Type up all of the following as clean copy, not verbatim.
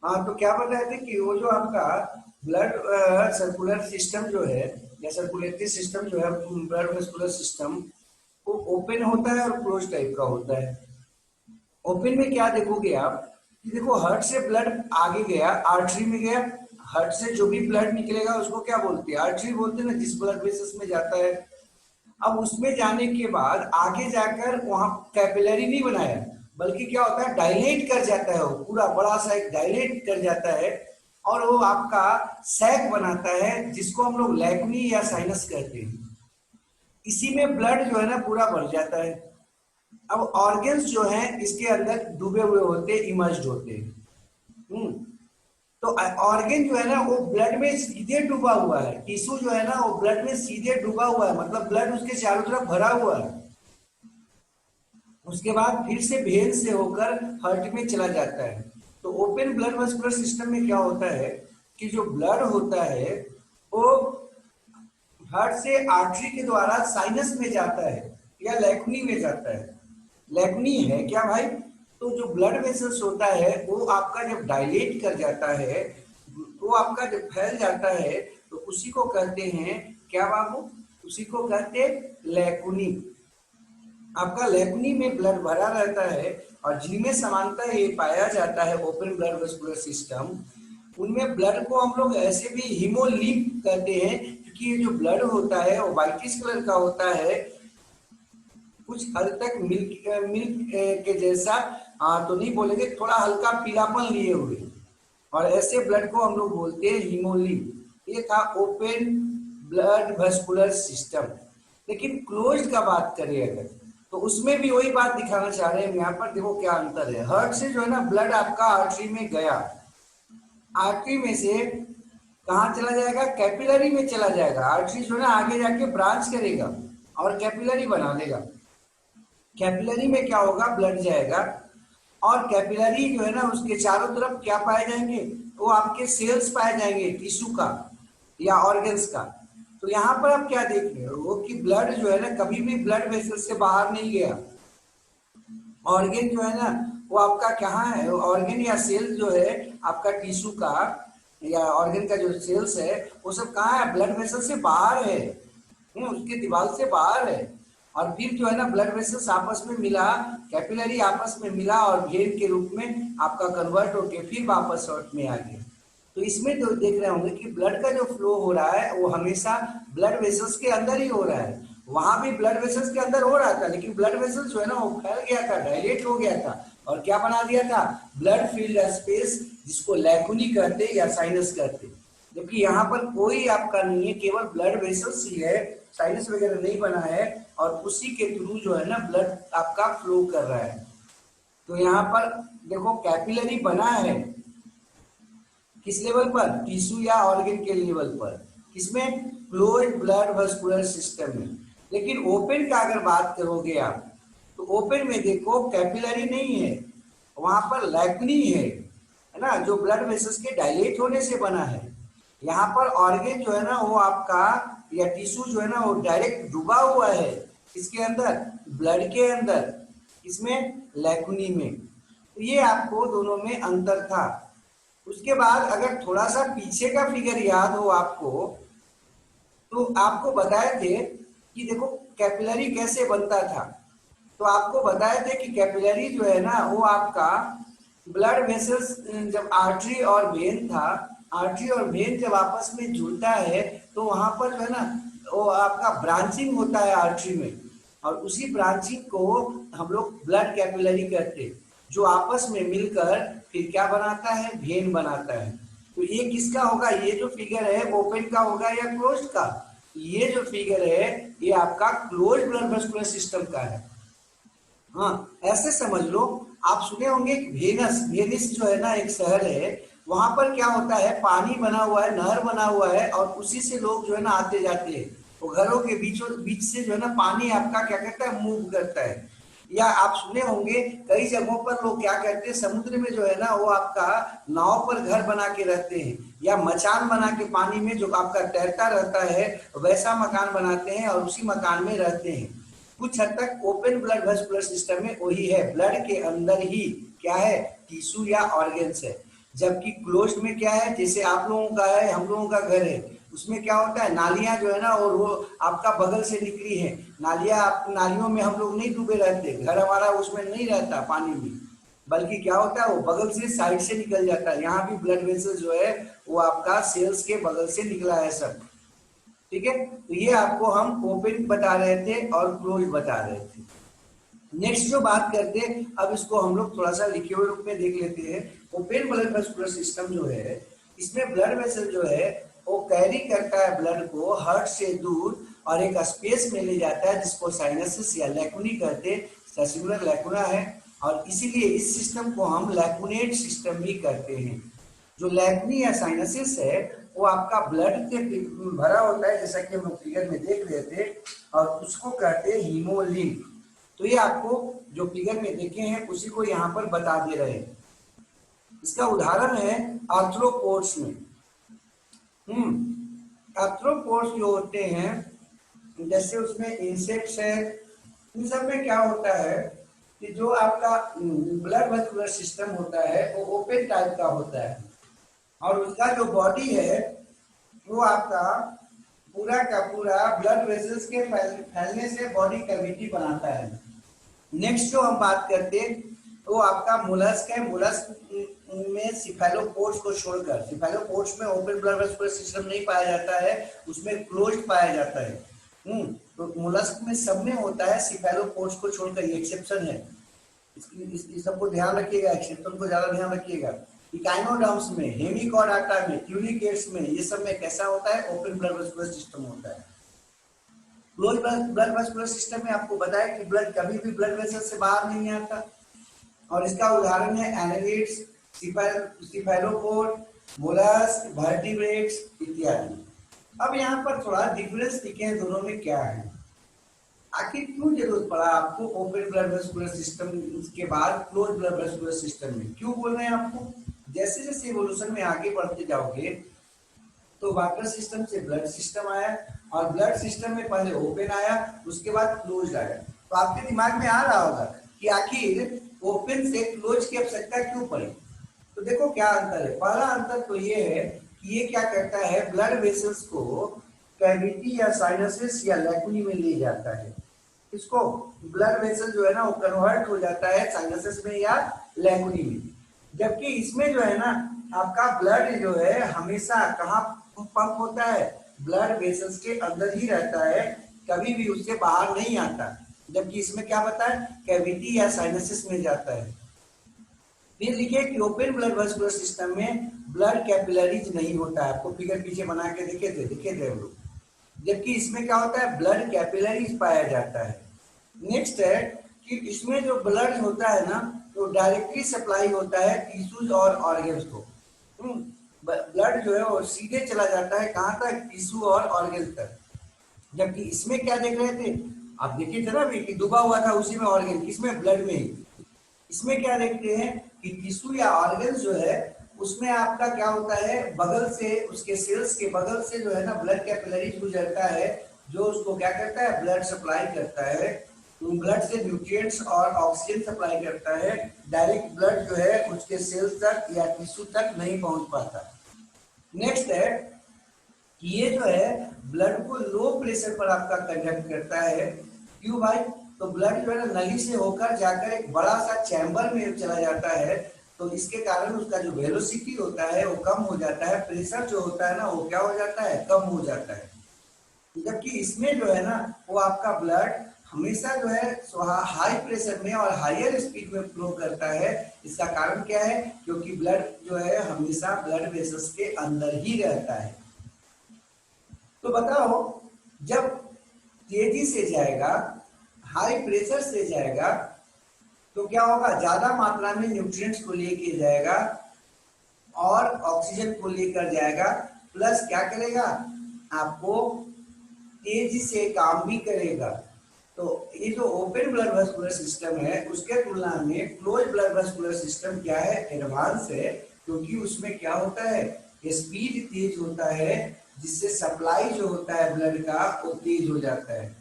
हाँ, तो क्या बता रहे थे कि वो जो आपका ब्लड सर्कुलर सिस्टम जो है या सर्कुलेटरी सिस्टम जो है, ब्लड वेस्कुलर सिस्टम, वो ओपन होता है और क्लोज टाइप का होता है। ओपन में क्या देखोगे आप कि देखो हार्ट से ब्लड आगे गया, आर्टरी में गया। हार्ट से जो भी ब्लड निकलेगा उसको क्या बोलते हैं? आर्टरी बोलते हैं ना, जिस ब्लड वेसल्स में जाता है। अब उसमें जाने के बाद आगे जाकर वहां कैपिलरी नहीं बनाया, बल्कि क्या होता है, डायलेट कर जाता है, वो पूरा बड़ा सा एक डायलेट कर जाता है और वो आपका सैक बनाता है, जिसको हम लोग लैक्नी या साइनस कहते हैं। इसी में ब्लड जो है ना पूरा भर जाता है। अब ऑर्गन्स जो हैं इसके अंदर डूबे हुए होते, इमर्ज्ड होते हैं। हम्म तो ऑर्गन जो है ना वो ब्लड में सीधे डूबा हुआ है, टिश्यू जो है ना वो ब्लड में सीधे डूबा हुआ है, मतलब ब्लड उसके चारों तरफ भरा हुआ है। उसके बाद फिर से वेन से होकर हार्ट में चला जाता है। तो ओपन ब्लड वेस्कुलर सिस्टम में क्या होता है कि जो ब्लड होता है वो हार्ट से आर्टरी के द्वारा साइनस में जाता है या लैक्नी में जाता है। लैक्नी है क्या भाई? तो जो ब्लड वेसल्स होता है वो आपका जब डायलेट कर जाता है, वो आपका जब फैल जाता है, तो उसी को कहते हैं क्या बाबू? उसी को कहते हैं लैकुनी। आपका लेबनी में ब्लड भरा रहता है और जिनमें समानता ये पाया जाता है ओपन ब्लड वेस्कुलर सिस्टम, उनमें ब्लड को हम लोग ऐसे भी हीमोलिम्फ कहते हैं, क्योंकि ये जो ब्लड होता है वो व्हाइटिश कलर का होता है, कुछ हद तक मिल्क मिल्क के जैसा। तो नहीं बोलेंगे, थोड़ा हल्का पीलापन लिए हुए, और ऐसे ब्लड को हम लोग बोलते हैं हीमोलिम्फ। ये था ओपन ब्लड वेस्कुलर सिस्टम। लेकिन क्लोज्ड का बात करें अगर, तो उसमें भी वही बात दिखाना चाह रहे हैं यहाँ पर। देखो क्या अंतर है। हार्ट से जो है ना ब्लड आपका आर्टरी में गया, आर्टरी में से कहाँ चला जाएगा? कैपिलरी में चला जाएगा। आर्टरी जो है ना आगे जाके ब्रांच करेगा और कैपिलरी बना देगा। कैपिलरी में क्या होगा? ब्लड जाएगा, और कैपिलरी जो है ना उसके चारों तरफ क्या पाए जाएंगे? वो आपके सेल्स पाए जाएंगे, टिश्यू का या ऑर्गन्स का। तो यहाँ पर आप क्या देख रहे हो कि ब्लड जो है ना कभी भी ब्लड वेसल से बाहर नहीं गया। ऑर्गन जो है ना वो आपका कहाँ है? ऑर्गन या सेल जो है आपका टिश्यू का या ऑर्गन का जो सेल्स है वो सब कहाँ है? ब्लड वेसल से बाहर है, उसके दीवार से बाहर है। और फिर जो है ना ब्लड वेसल्स आपस में मिला, कैपिलरी आपस में मिला और वेन के रूप में आपका कन्वर्ट होके फिर वापस हार्ट में आ गया। तो इसमें तो देख रहे होंगे कि ब्लड का जो फ्लो हो रहा है वो हमेशा ब्लड वेसल्स के अंदर ही हो रहा है। वहां भी ब्लड वेसल्स के अंदर हो रहा था, लेकिन ब्लड वेसल्स जो है ना वो फैल गया था, डायलेट हो गया था, और क्या बना दिया था? ब्लड फील्ड स्पेस, जिसको लैकुनी कहते या साइनस कहते। जबकि यहाँ पर कोई आपका नहीं है, केवल ब्लड वेसल्स ही है, साइनस वगैरह नहीं बना है, और उसी के थ्रू जो है ना ब्लड आपका फ्लो कर रहा है। तो यहाँ पर देखो कैपिलरी बना है किस लेवल पर? टिश्यू या ऑर्गन के लेवल पर। किसमें? क्लोज्ड ब्लड वेस्कुलर सिस्टम में। लेकिन ओपन का अगर बात करोगे आप, तो ओपन में देखो कैपिलरी नहीं है, वहां पर लैक्नी है ना, जो ब्लड वेसल्स के डायलेट होने से बना है। यहाँ पर ऑर्गन जो है ना वो आपका या टिश्यू जो है ना वो डायरेक्ट डूबा हुआ है इसके अंदर, ब्लड के अंदर। इसमें लैकुनी में। तो ये आपको दोनों में अंतर था। उसके बाद अगर थोड़ा सा पीछे का फिगर याद हो आपको, तो आपको बताए थे कि देखो कैपिलरी कैसे बनता था। तो आपको बताए थे कि कैपिलरी जो है ना वो आपका ब्लड वेसल्स, जब आर्टरी और वेन था, आर्टरी और वेन जब आपस में जुड़ता है तो वहां पर जो है ना वो आपका ब्रांचिंग होता है आर्टरी में, और उसी ब्रांचिंग को हम लोग ब्लड कैपिलरी कहते हैं, जो आपस में मिलकर फिर क्या बनाता है? वेन बनाता है। तो ये किसका होगा? ये जो फिगर है ओपन का होगा या क्लोज का? ये जो फिगर है ये आपका क्लोज ब्लड वेस्कुलर सिस्टम का है। हाँ, ऐसे समझ लो। आप सुने होंगे कि वेनस, वेनिस जो है ना एक शहर है, वहां पर क्या होता है? पानी बना हुआ है, नहर बना हुआ है, और उसी से लोग जो है ना आते जाते हैं। वो घरों के बीचों बीच से जो है ना पानी आपका क्या करता है? मूव करता है। या आप सुने होंगे कई जगहों पर लोग क्या करते हैं? समुद्र में जो है ना वो आपका नाव पर घर बना के रहते हैं, या मचान बना के पानी में जो आपका तैरता रहता है वैसा मकान बनाते हैं और उसी मकान में रहते हैं। कुछ हद तक ओपन ब्लड वेस्कुलर सिस्टम में वही है, ब्लड के अंदर ही क्या है? टिश्यू या ऑर्गन्स है। जबकि क्लोज्ड में क्या है, जैसे आप लोगों का है, हम लोगों का घर है, उसमें क्या होता है, नालियां जो है ना, और वो आपका बगल से निकली है नालियां, आप नालियों में हम लोग नहीं डूबे रहते, घर हमारा उसमें नहीं रहता पानी में, बल्कि क्या होता है वो बगल से साइड से निकल जाता है। यहाँ भी ब्लड वेसल जो है वो आपका सेल्स के बगल से निकला है सब। ठीक है, तो ये आपको हम ओपन बता रहे थे और क्लोज बता रहे थे। नेक्स्ट जो बात करते हैं, अब इसको हम लोग थोड़ा सा लिखे हुए रूप में देख लेते हैं। ओपन ब्लड वेस्कुलर सिस्टम जो है, इसमें ब्लड वेसल जो है वो कैरी करता है ब्लड को हार्ट से दूर और एक स्पेस में ले जाता है जिसको साइनसिस या लैकुनी कहते हैं, सेसिकुलर लैकुना है, और इसीलिए इस सिस्टम को हम लैकुनेट सिस्टम भी कहते हैं। जो लैकुनी या साइनसिस है वो आपका ब्लड के भरा होता है, जैसा कि हम लोग फिगर में देख रहे थे, और उसको कहते हैं हीमोलिंक। तो ये आपको जो फिगर में देखे हैं उसी को यहाँ पर बता दे रहे हैं। इसका उदाहरण है आर्थ्रोपोड्स में। आर्थ्रोपोड्स जो होते हैं, जैसे उसमें इंसेक्ट्स है, इन सब में क्या होता है कि जो आपका ब्लड वेस्कुलर सिस्टम होता है वो ओपन टाइप का होता है, और उसका जो बॉडी है वो आपका पूरा का पूरा ब्लड वेसल्स के फैलने से बॉडी कैविटी बनाता है। नेक्स्ट जो हम बात करते हैं वो आपका मोलस्क है। मोलस्क में सिफेलोपोड्स को छोड़कर, सिफेलोपोड्स में ओपन ब्लड वेस्कुलर सिस्टम नहीं पाया जाता है, उसमें क्लोज्ड पाया जाता है। तो मोलस्क में सब में होता है, सिफेलोपोड्स को छोड़कर, ये एक्सेप्शन है। इस सबको ध्यान रखिएगा, एक्सेप्शन को ज्यादा ध्यान रखिएगा। इकाइनोडर्म्स में, हेमिकॉर्डाटा में, ट्यूनिकेट्स में, ये सब में कैसा होता है, ओपन ब्लड वेस्कुलर सिस्टम होता है। क्लोज ब्लड वेस्कुलर सिस्टम में आपको बताया कि ब्लड कभी भी ब्लड वेसल से बाहर नहीं आता, और इसका उदाहरण है एनालिड्स, सिफेलोपोड, मोलस्क, वर्टिब्रेट्स इत्यादि। अब यहाँ पर थोड़ा डिफरेंस दिखे हैं दोनों में क्या है। आखिर क्यों जरूरत पड़ा आपको ओपन ब्लड वेस्कुलर सिस्टम के बाद क्लोज ब्लड वेस्कुलर सिस्टम में, क्यों बोल रहे हैं आपको? जैसे जैसे इवोल्यूशन में आगे बढ़ते जाओगे तो वाटर सिस्टम से ब्लड सिस्टम आया, और ब्लड सिस्टम में पहले ओपन आया, उसके बाद क्लोज आया। तो आपके दिमाग में आ रहा होगा कि आखिर ओपन से क्लोज की आवश्यकता क्यों पड़ी। तो देखो क्या अंतर है। पहला अंतर तो ये है कि ये क्या करता है, ब्लड वेसल्स को कैविटी या साइनसिस या लैकुनी में ले जाता है। इसको ब्लड वेसल जो है ना वो कन्वर्ट हो जाता है साइनसिस में या लैकुनी में। जबकि इसमें जो है ना आपका ब्लड जो है हमेशा कहाँ पंप होता है, ब्लड वेसल्स के अंदर ही रहता है, कभी भी उससे बाहर नहीं आता। जबकि इसमें क्या पता है, कैविटी या साइनसिस में जाता है। फिर लिखे कि ओपन ब्लड वेस्कुलर सिस्टम में ब्लड कैपिलरीज नहीं होता है। आपको फिगर पीछे बना के दिखे थे हम लोग। जबकि इसमें क्या होता है, ब्लड कैपिलरीज पाया जाता है। नेक्स्ट है कि इसमें जो ब्लड होता है ना तो डायरेक्टली सप्लाई होता है टिश्यूज और ऑर्गन्स को। ब्लड जो है वो सीधे चला जाता है कहाँ तक, टिश्यू और ऑर्गन्स तक। जबकि इसमें क्या देख रहे थे आप, देखिए थे ना कि डूबा हुआ था उसी में ऑर्गन, किसमें, ब्लड में ही। इसमें क्या देखते हैं कि टिश्यू या ऑर्गन जो है उसमें आपका क्या होता है, बगल से, उसके सेल्स के बगल से जो है ना ब्लड कैपिलरीज गुजरता है, जो उसको क्या करता है, ब्लड सप्लाई करता है। ब्लड से न्यूट्रिएंट्स और ऑक्सीजन सप्लाई करता है। डायरेक्ट ब्लड जो है उसके सेल्स तक या टिश्यू तक नहीं पहुंच पाता। नेक्स्ट है कि ये जो है ब्लड को लो प्रेशर पर आपका कंडक्ट करता है। क्यों भाई, तो ब्लड जो है ना नली से होकर जाकर एक बड़ा सा चैम्बर में चला जाता है, तो इसके कारण उसका जो वेलोसिटी होता है वो कम हो जाता है, प्रेशर जो होता है ना वो क्या हो जाता है, कम हो जाता है। जबकि इसमें जो है ना वो आपका ब्लड हमेशा जो है हाई प्रेशर में और हायर स्पीड में फ्लो करता है। इसका कारण क्या है, क्योंकि ब्लड जो है हमेशा ब्लड वेसल्स के अंदर ही रहता है। तो बताओ, जब तेजी से जाएगा, हाई प्रेशर से जाएगा, तो क्या होगा, ज्यादा मात्रा में न्यूट्रिएंट्स को लेके जाएगा और ऑक्सीजन को लेकर जाएगा, प्लस क्या करेगा, आपको तेजी से काम भी करेगा। तो ये जो ओपन ब्लड वेस्कुलर सिस्टम है उसके तुलना में क्लोज ब्लड वेस्कुलर सिस्टम क्या है, एडवांस है, क्योंकि उसमें क्या होता है, स्पीड तेज होता है, जिससे सप्लाई जो होता है ब्लड का वो तेज हो जाता है।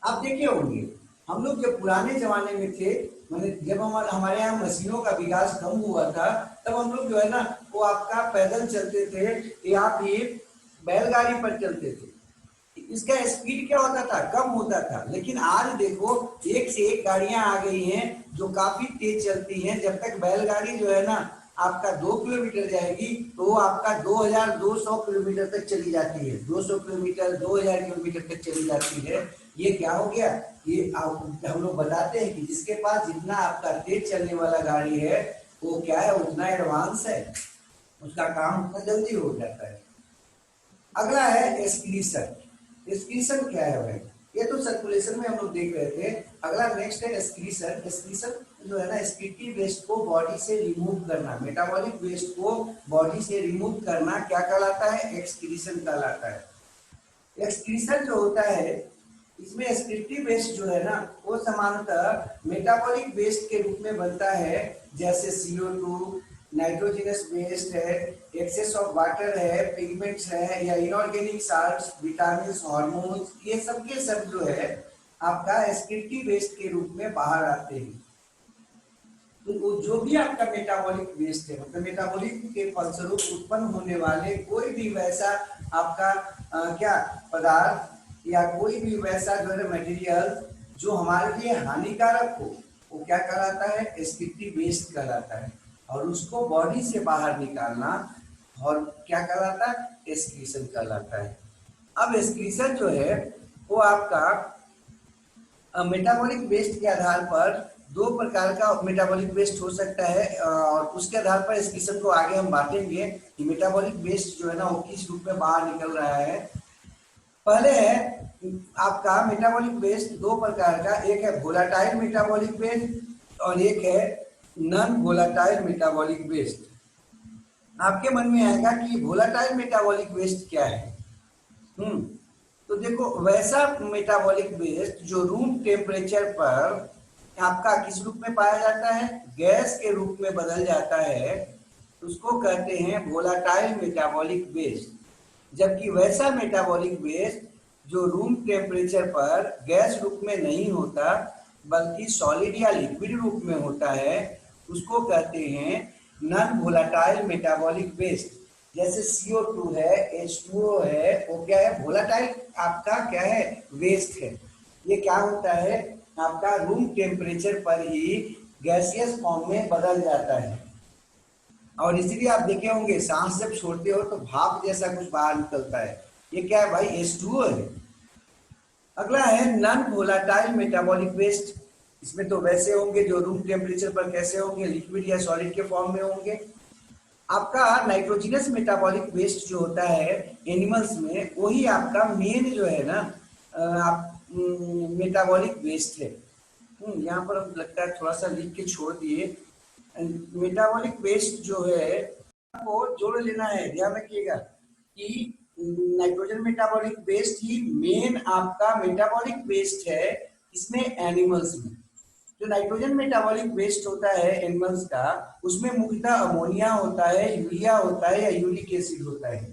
आप देखे होंगे हम लोग जब पुराने जमाने में थे, मैंने जब हमारे यहाँ मशीनों का विकास कम हुआ था, तब हम लोग जो है ना वो आपका पैदल चलते थे या फिर बैलगाड़ी पर चलते थे। इसका स्पीड क्या होता था, कम होता था। लेकिन आज देखो एक से एक गाड़ियां आ गई हैं जो काफी तेज चलती हैं। जब तक बैलगाड़ी जो है ना आपका 2 किलोमीटर जाएगी तो वो आपका 2200 किलोमीटर तक चली जाती है, 200 किलोमीटर 2000 किलोमीटर तक चली जाती है। ये क्या हो गया, ये हम लोग बताते हैं कि जिसके पास जितना आपका तेज चलने वाला गाड़ी है वो क्या है, उतना एडवांस है, उसका काम उतना जल्दी हो जाता है। अगला है एस्क्रीशन। एस्क्रीशन क्या है भाई, ये तो सर्कुलेशन में हम लोग देख रहे थे। अगला नेक्स्ट है एस्क्रीशन। एस्क्रीशन जो है ना एक्सक्रीटिव वेस्ट को बॉडी से रिमूव करना, मेटाबॉलिक वेस्ट को बॉडी से रिमूव करना क्या कहलाता है, एक्सक्रीशन कहलाता है। एक्सक्रीशन जो होता है इसमें एक्सक्रीटिव वेस्ट जो है ना वो सामान्यतः मेटाबॉलिक वेस्ट के रूप में बनता है, जैसे CO2, नाइट्रोजनस वेस्ट है, एक्सेस ऑफ वाटर है, पिगमेंट्स है, या इनऑर्गेनिक साल्ट्स, विटामिन, हार्मोन्स, ये सब के सब जो है आपका एक्सक्रीटिव वेस्ट के रूप में बाहर आते हैं। तो जो भी आपका मेटाबॉलिक वेस्ट है, मतलब मेटाबॉलिक के फलस्वरूप उत्पन्न होने वाले कोई भी वैसा आपका क्या पदार्थ या कोई भी वैसा जो है मटेरियल जो हमारे लिए हानिकारक हो, वो क्या कहलाता है, एक्सक्रीटिव वेस्ट कहलाता है। और उसको बॉडी से बाहर निकालना और क्या कहलाता है, एक्सक्रीशन कहलाता है। अब एक्सक्रीशन जो है वो आपका मेटाबॉलिक वेस्ट के आधार पर 2 प्रकार का मेटाबॉलिक वेस्ट हो सकता है, और उसके आधार पर एक्सक्रीशन को आगे हम बांटेंगे कि मेटाबॉलिक वेस्ट जो है ना वो किस रूप में बाहर निकल रहा है। पहले है आपका मेटाबॉलिक वेस्ट 2 प्रकार का, एक है वोलाटाइल मेटाबॉलिक वेस्ट और एक है नॉन वोलाटाइल मेटाबॉलिक वेस्ट। आपके मन में आएगा कि वोलाटाइल मेटाबॉलिक वेस्ट क्या है। तो देखो वैसा मेटाबॉलिक वेस्ट जो रूम टेम्परेचर पर आपका किस रूप में पाया जाता है, गैस के रूप में बदल जाता है, उसको कहते हैं वोलाटाइल मेटाबॉलिक वेस्ट। जबकि वैसा मेटाबॉलिक वेस्ट जो रूम टेम्परेचर पर गैस रूप में नहीं होता बल्कि सॉलिड या लिक्विड रूप में होता है, उसको कहते हैं नॉन वोलाटाइल मेटाबॉलिक वेस्ट। जैसे CO2 है, H2O है, वो क्या है, वोलाटाइल आपका क्या है, वेस्ट है। ये क्या होता है, आपका रूम टेम्परेचर पर ही गैसियस फॉर्म में बदल जाता है। और इसलिए आप देखे होंगे सांस जब छोड़ते हो तो भाप जैसा कुछ बाहर निकलता है, ये क्या है भाई, H2O है। अगला है नॉन वोलाटाइल मेटाबॉलिक वेस्ट। इसमें तो वैसे होंगे जो रूम टेम्परेचर पर कैसे होंगे, लिक्विड या सॉलिड के फॉर्म में होंगे। आपका नाइट्रोजनस मेटाबॉलिक वेस्ट जो होता है एनिमल्स में, वही आपका मेन जो है ना आप मेटाबॉलिक वेस्ट है। यहाँ पर हम लगता है थोड़ा सा लिख के छोड़ दिए। मेटाबॉलिक वेस्ट जो है आपको जोड़ लेना है, ध्यान रखिएगा कि नाइट्रोजन मेटाबॉलिक वेस्ट ही मेन आपका मेटाबॉलिक वेस्ट है इसमें एनिमल्स में। जो नाइट्रोजन मेटाबॉलिक वेस्ट होता है एनिमल्स का, उसमें मुख्यतः अमोनिया होता है, यूरिया होता है या यूरिक एसिड होता है।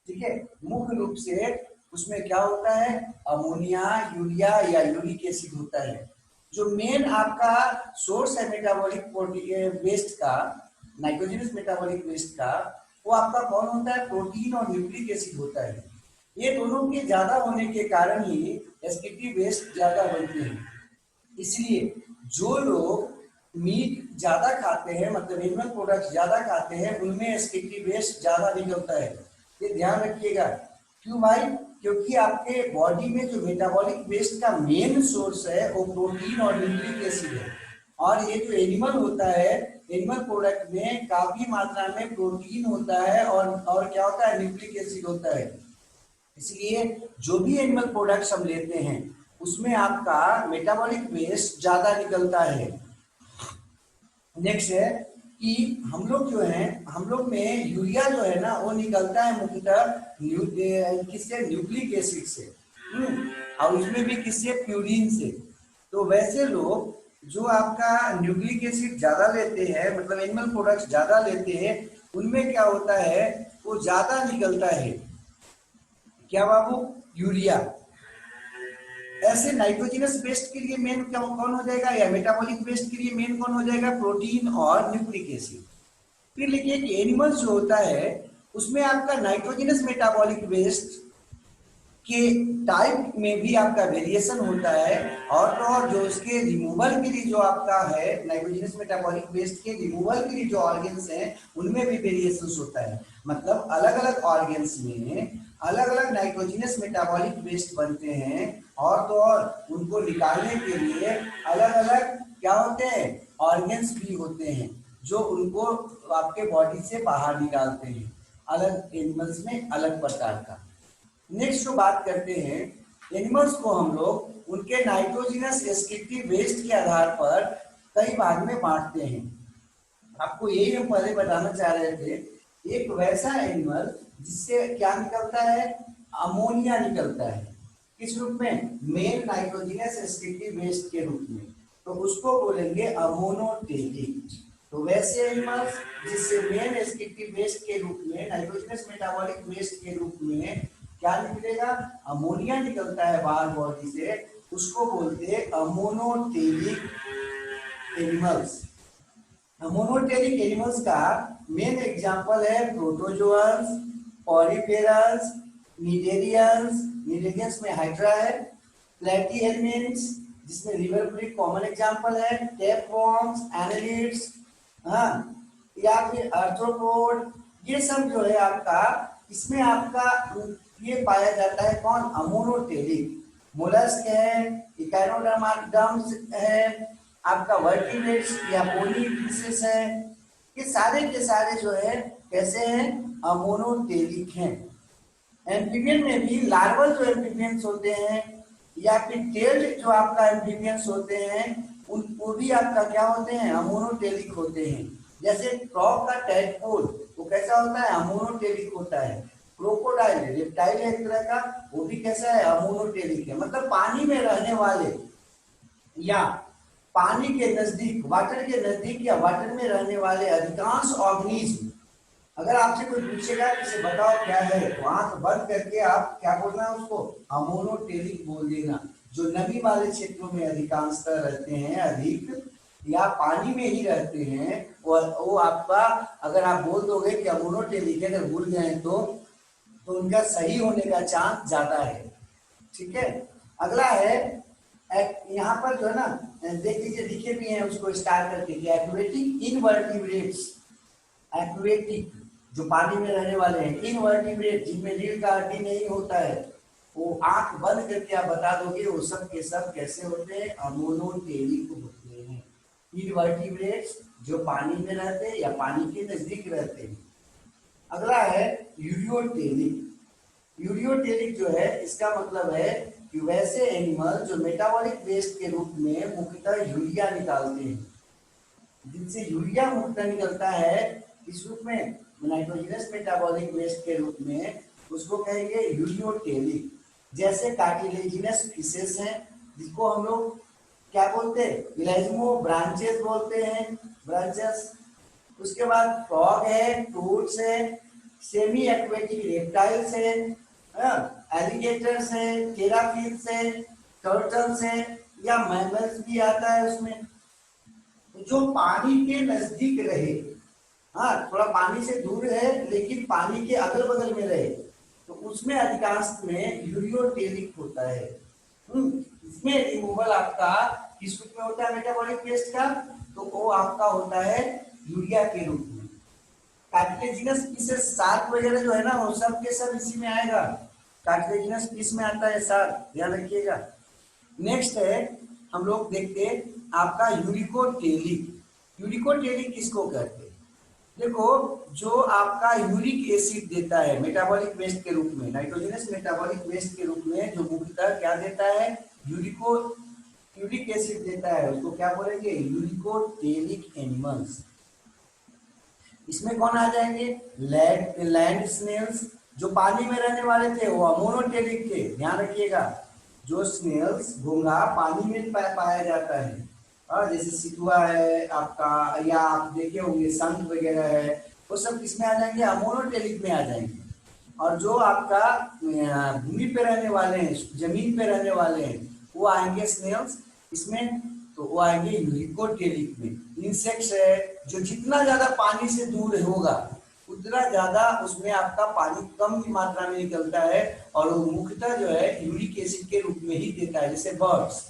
ठीक है, मुख्य रूप से उसमें क्या होता है, अमोनिया, यूरिया या यूरिक एसिड होता है। जो मेन आपका सोर्स है मेटाबॉलिक वेस्ट का, नाइट्रोजनस मेटाबॉलिक वेस्ट का, वो आपका कौन होता है, प्रोटीन और न्यूक्लिक एसिड होता है। ये दोनों के ज्यादा होने के कारण ही एक्सक्रीटिव वेस्ट ज्यादा बनते हैं। इसलिए जो लोग मीट ज्यादा खाते हैं, मतलब एनिमल प्रोडक्ट्स ज्यादा खाते हैं, उनमें एक्सक्रीटिव वेस्ट ज्यादा निकलता है। ये ध्यान रखिएगा। क्यों भाई, क्योंकि आपके बॉडी में जो मेटाबॉलिक वेस्ट का मेन सोर्स है वो प्रोटीन और न्यूक्लिक एसिड है। और ये जो एनिमल होता है, एनिमल प्रोडक्ट में काफी मात्रा में प्रोटीन होता है और क्या होता है, न्यूक्लिक एसिड होता है। इसलिए जो भी एनिमल प्रोडक्ट्स हम लेते हैं उसमें आपका मेटाबॉलिक वेस्ट ज्यादा निकलता है। नेक्स्ट है कि हम लोग जो हैं, हम लोग में यूरिया जो है ना वो निकलता है मुख्यतः किससे, न्यूक्लिक एसिड से, और उसमें भी किससे, प्यूरिन से। तो वैसे लोग जो आपका न्यूक्लिक एसिड ज्यादा लेते हैं, मतलब एनिमल प्रोडक्ट्स ज्यादा लेते हैं, उनमें क्या होता है, वो ज्यादा निकलता है क्या बाबू, यूरिया। ऐसे नाइट्रोजनस वेस्ट के लिए मेन कौन हो जाएगा, या मेटाबॉलिक वेस्ट के लिए मेन कौन हो जाएगा, प्रोटीन और न्यूक्लिक एसिड। फिर लिखिए कि एनिमल्स जो होता है उसमें आपका नाइट्रोजनस मेटाबॉलिक वेस्ट के टाइप में भी आपका वेरिएशन होता है, और तो और जो उसके रिमूवल के लिए जो आपका है नाइट्रोजनस मेटाबॉलिक वेस्ट के रिमूवल के लिए जो ऑर्गेन्स हैं उनमें भी वेरिएशन होता है। मतलब अलग अलग ऑर्गेन्स में अलग अलग नाइट्रोजनस मेटाबॉलिक वेस्ट बनते हैं, और तो और उनको निकालने के लिए अलग अलग क्या होते हैं ऑर्गेन्स भी होते हैं जो उनको आपके बॉडी से बाहर निकालते हैं, अलग एनिमल्स में अलग प्रकार का। नेक्स्ट जो बात करते हैं, एनिमल्स को हम लोग उनके नाइट्रोजनस एक्सक्रीटरी वेस्ट के आधार पर कई भाग में बांटते हैं। आपको यही हम पहले बताना चाह रहे थे, एक वैसा एनिमल जिससे क्या निकलता है, अमोनिया निकलता है, किस रूप में, मेन नाइट्रोजनस एक्सक्रीटरी वेस्ट के रूप में, तो उसको बोलेंगे अमोनोटेरिक। तो वैसे एनिमल्स जिससे मेन एक्सक्रीटरी वेस्ट के रूप में नाइट्रोजनस मेटाबॉलिक वेस्ट के रूप में क्या निकलेगा, अमोनिया निकलता है बाहर बॉडी से, उसको बोलते हैं अमोनोटेरिक एनिमल्स। अमोनोटेरिक एनिमल्स का मेन एग्जांपल है प्रोटोजोअन्स, पॉरीफेरस, निडेरियंस, निडेरियंस में हाइड्रा है, प्लेटीहेल्मिन्ट्स जिसमें रिवर फ्लिट कॉमन एग्जांपल है, टेपवर्म्स, एनालिड्स, हाँ, या फिर आर्थ्रोपोड, ये सब जो है आपका इसमें आपका ये पाया जाता है कौन, अमोनोटेरिक। मोलस्क है, इकाइनोडर्म्स है, आपका वर्टिब्रेट्स या पोलीफिशेस है, ये सारे के सारे जो है कैसे हैं, अमोनोटेरिक हैं। एम्फीबियन में भी लार्वल जो एम्फीबियंस होते हैं या फिर टेल्ड जो आपका एम्फीबियंस होते हैं उनको भी आपका क्या होते हैं, अमोनोटेरिक होते हैं। जैसे फ्रॉग का टैडपोल वो कैसा होता है, अमोनोटेरिक होता है। क्रोकोडाइल रेप्टाइल है एक तरह का, वो भी कैसा है, अमोनोटेरिक है। मतलब पानी में रहने वाले या पानी के नजदीक, वाटर के नजदीक या वाटर में रहने वाले अधिकांश ऑर्गेनिज्म, अगर आपसे कोई पूछेगा कि इसे बताओ क्या है, तो आंख बंद करके आप क्या बोलना है उसको, अमोनोटेरिक बोल देना। जो नमी वाले क्षेत्रों में अधिकांशतः रहते हैं, अधिक या पानी में ही रहते हैं, वो आपका अगर आप बोल दोगे कि अमोनोटेरिक है, अगर भूल गए तो उनका सही होने का चांस ज्यादा है। ठीक है, अगला है यहाँ पर जो है ना, देख लीजिए लिखे भी हैं उसको स्टार करके, एक्वेटिक इनवर्टिब्रेट्स, एक्वेटिक जो पानी में रहने वाले हैं, इनवर्टिब्रेट जिनमें रीढ़ का हड्डी नहीं होता है, वो आंख बंद करके आप बता दोगे वो सब के सब कैसे होते हैं, अमोनोटेरिक होते हैं। इनवर्टिब्रेट्स जो पानी में रहते हैं या पानी के नजदीक रहते हैं। अगला है यूरियोटेरिक। यूरियोटेरिक जो है इसका मतलब है कि वैसे एनिमल जो मेटाबॉलिक वेस्ट के रूप में मुख्यतः यूरिया निकालते हैं, जिनसे यूरिया मुख्यतः निकलता है इस रूप में नाइट्रोजनस मेटाबॉलिक वेस्ट के रूप में, उसको कहेंगे यूरियोटेरिक। जैसे कार्टिलेजिनस फिशेस हैं जिसको हम लोग क्या बोलते हैं, इलाइज्मो ब्रांचेस बोलते हैं, ब्रांचेस। उसके बाद फ्रॉग है, टूट्स है, सेमी एक्वेटिक रेप्टाइल्स है, एलिगेटर्स है, टेराफिल्स है, टर्टल्स है, या मैमल्स भी आता है उसमें, जो पानी के नजदीक रहे, हाँ थोड़ा पानी से दूर है लेकिन पानी के अगल बगल में रहे, तो उसमें अधिकांश में यूरियोटेरिक होता है। इसमें रिमूवल आपका किस रूप में होता है मेटाबॉलिक वेस्ट का, तो वो आपका होता है यूरिया के रूप में। कार्टिलेजिनस फिशेस, शार्क वगैरह जो है ना वो सब के सब इसी में आएगा, कार्टिलेजिनस फिश में आता है शार्क, ध्यान रखिएगा। नेक्स्ट है हम लोग देखते हैं आपका यूरिकोटेरिक। यूरिकोटेरिक किसको कहते हैं, देखो जो आपका यूरिक एसिड देता है मेटाबॉलिक वेस्ट के रूप में, नाइट्रोजनस मेटाबॉलिक वेस्ट के रूप में जो मुख्यतः क्या देता है, यूरिक एसिड देता है, उसको क्या बोलेंगे, यूरिकोटेरिक एनिमल्स। इसमें कौन आ जाएंगे, लैंड स्नेल्स, जो पानी में रहने वाले थे वो अमोनोटेरिक थे, ध्यान रखिएगा। जो स्नेल्स, घोंघा पानी में पाया जाता है, और जैसे सितुआ है आपका, या आप देखे होंगे शंख वगैरह है, वो सब किसमें आ जाएंगे, अमोनोटेरिक में आ जाएंगे। और जो आपका भूमि पे रहने वाले हैं, जमीन पे रहने वाले हैं, वो आएंगे स्नेल्स इसमें, तो वो आएंगे यूरिकोटेरिक में। इंसेक्ट्स है, जो जितना ज्यादा पानी से दूर होगा उतना ज्यादा उसमें आपका पानी कम मात्रा में निकलता है और वो मुख्यतः जो है यूरिक एसिड के रूप में ही देता है। जैसे बर्ड्स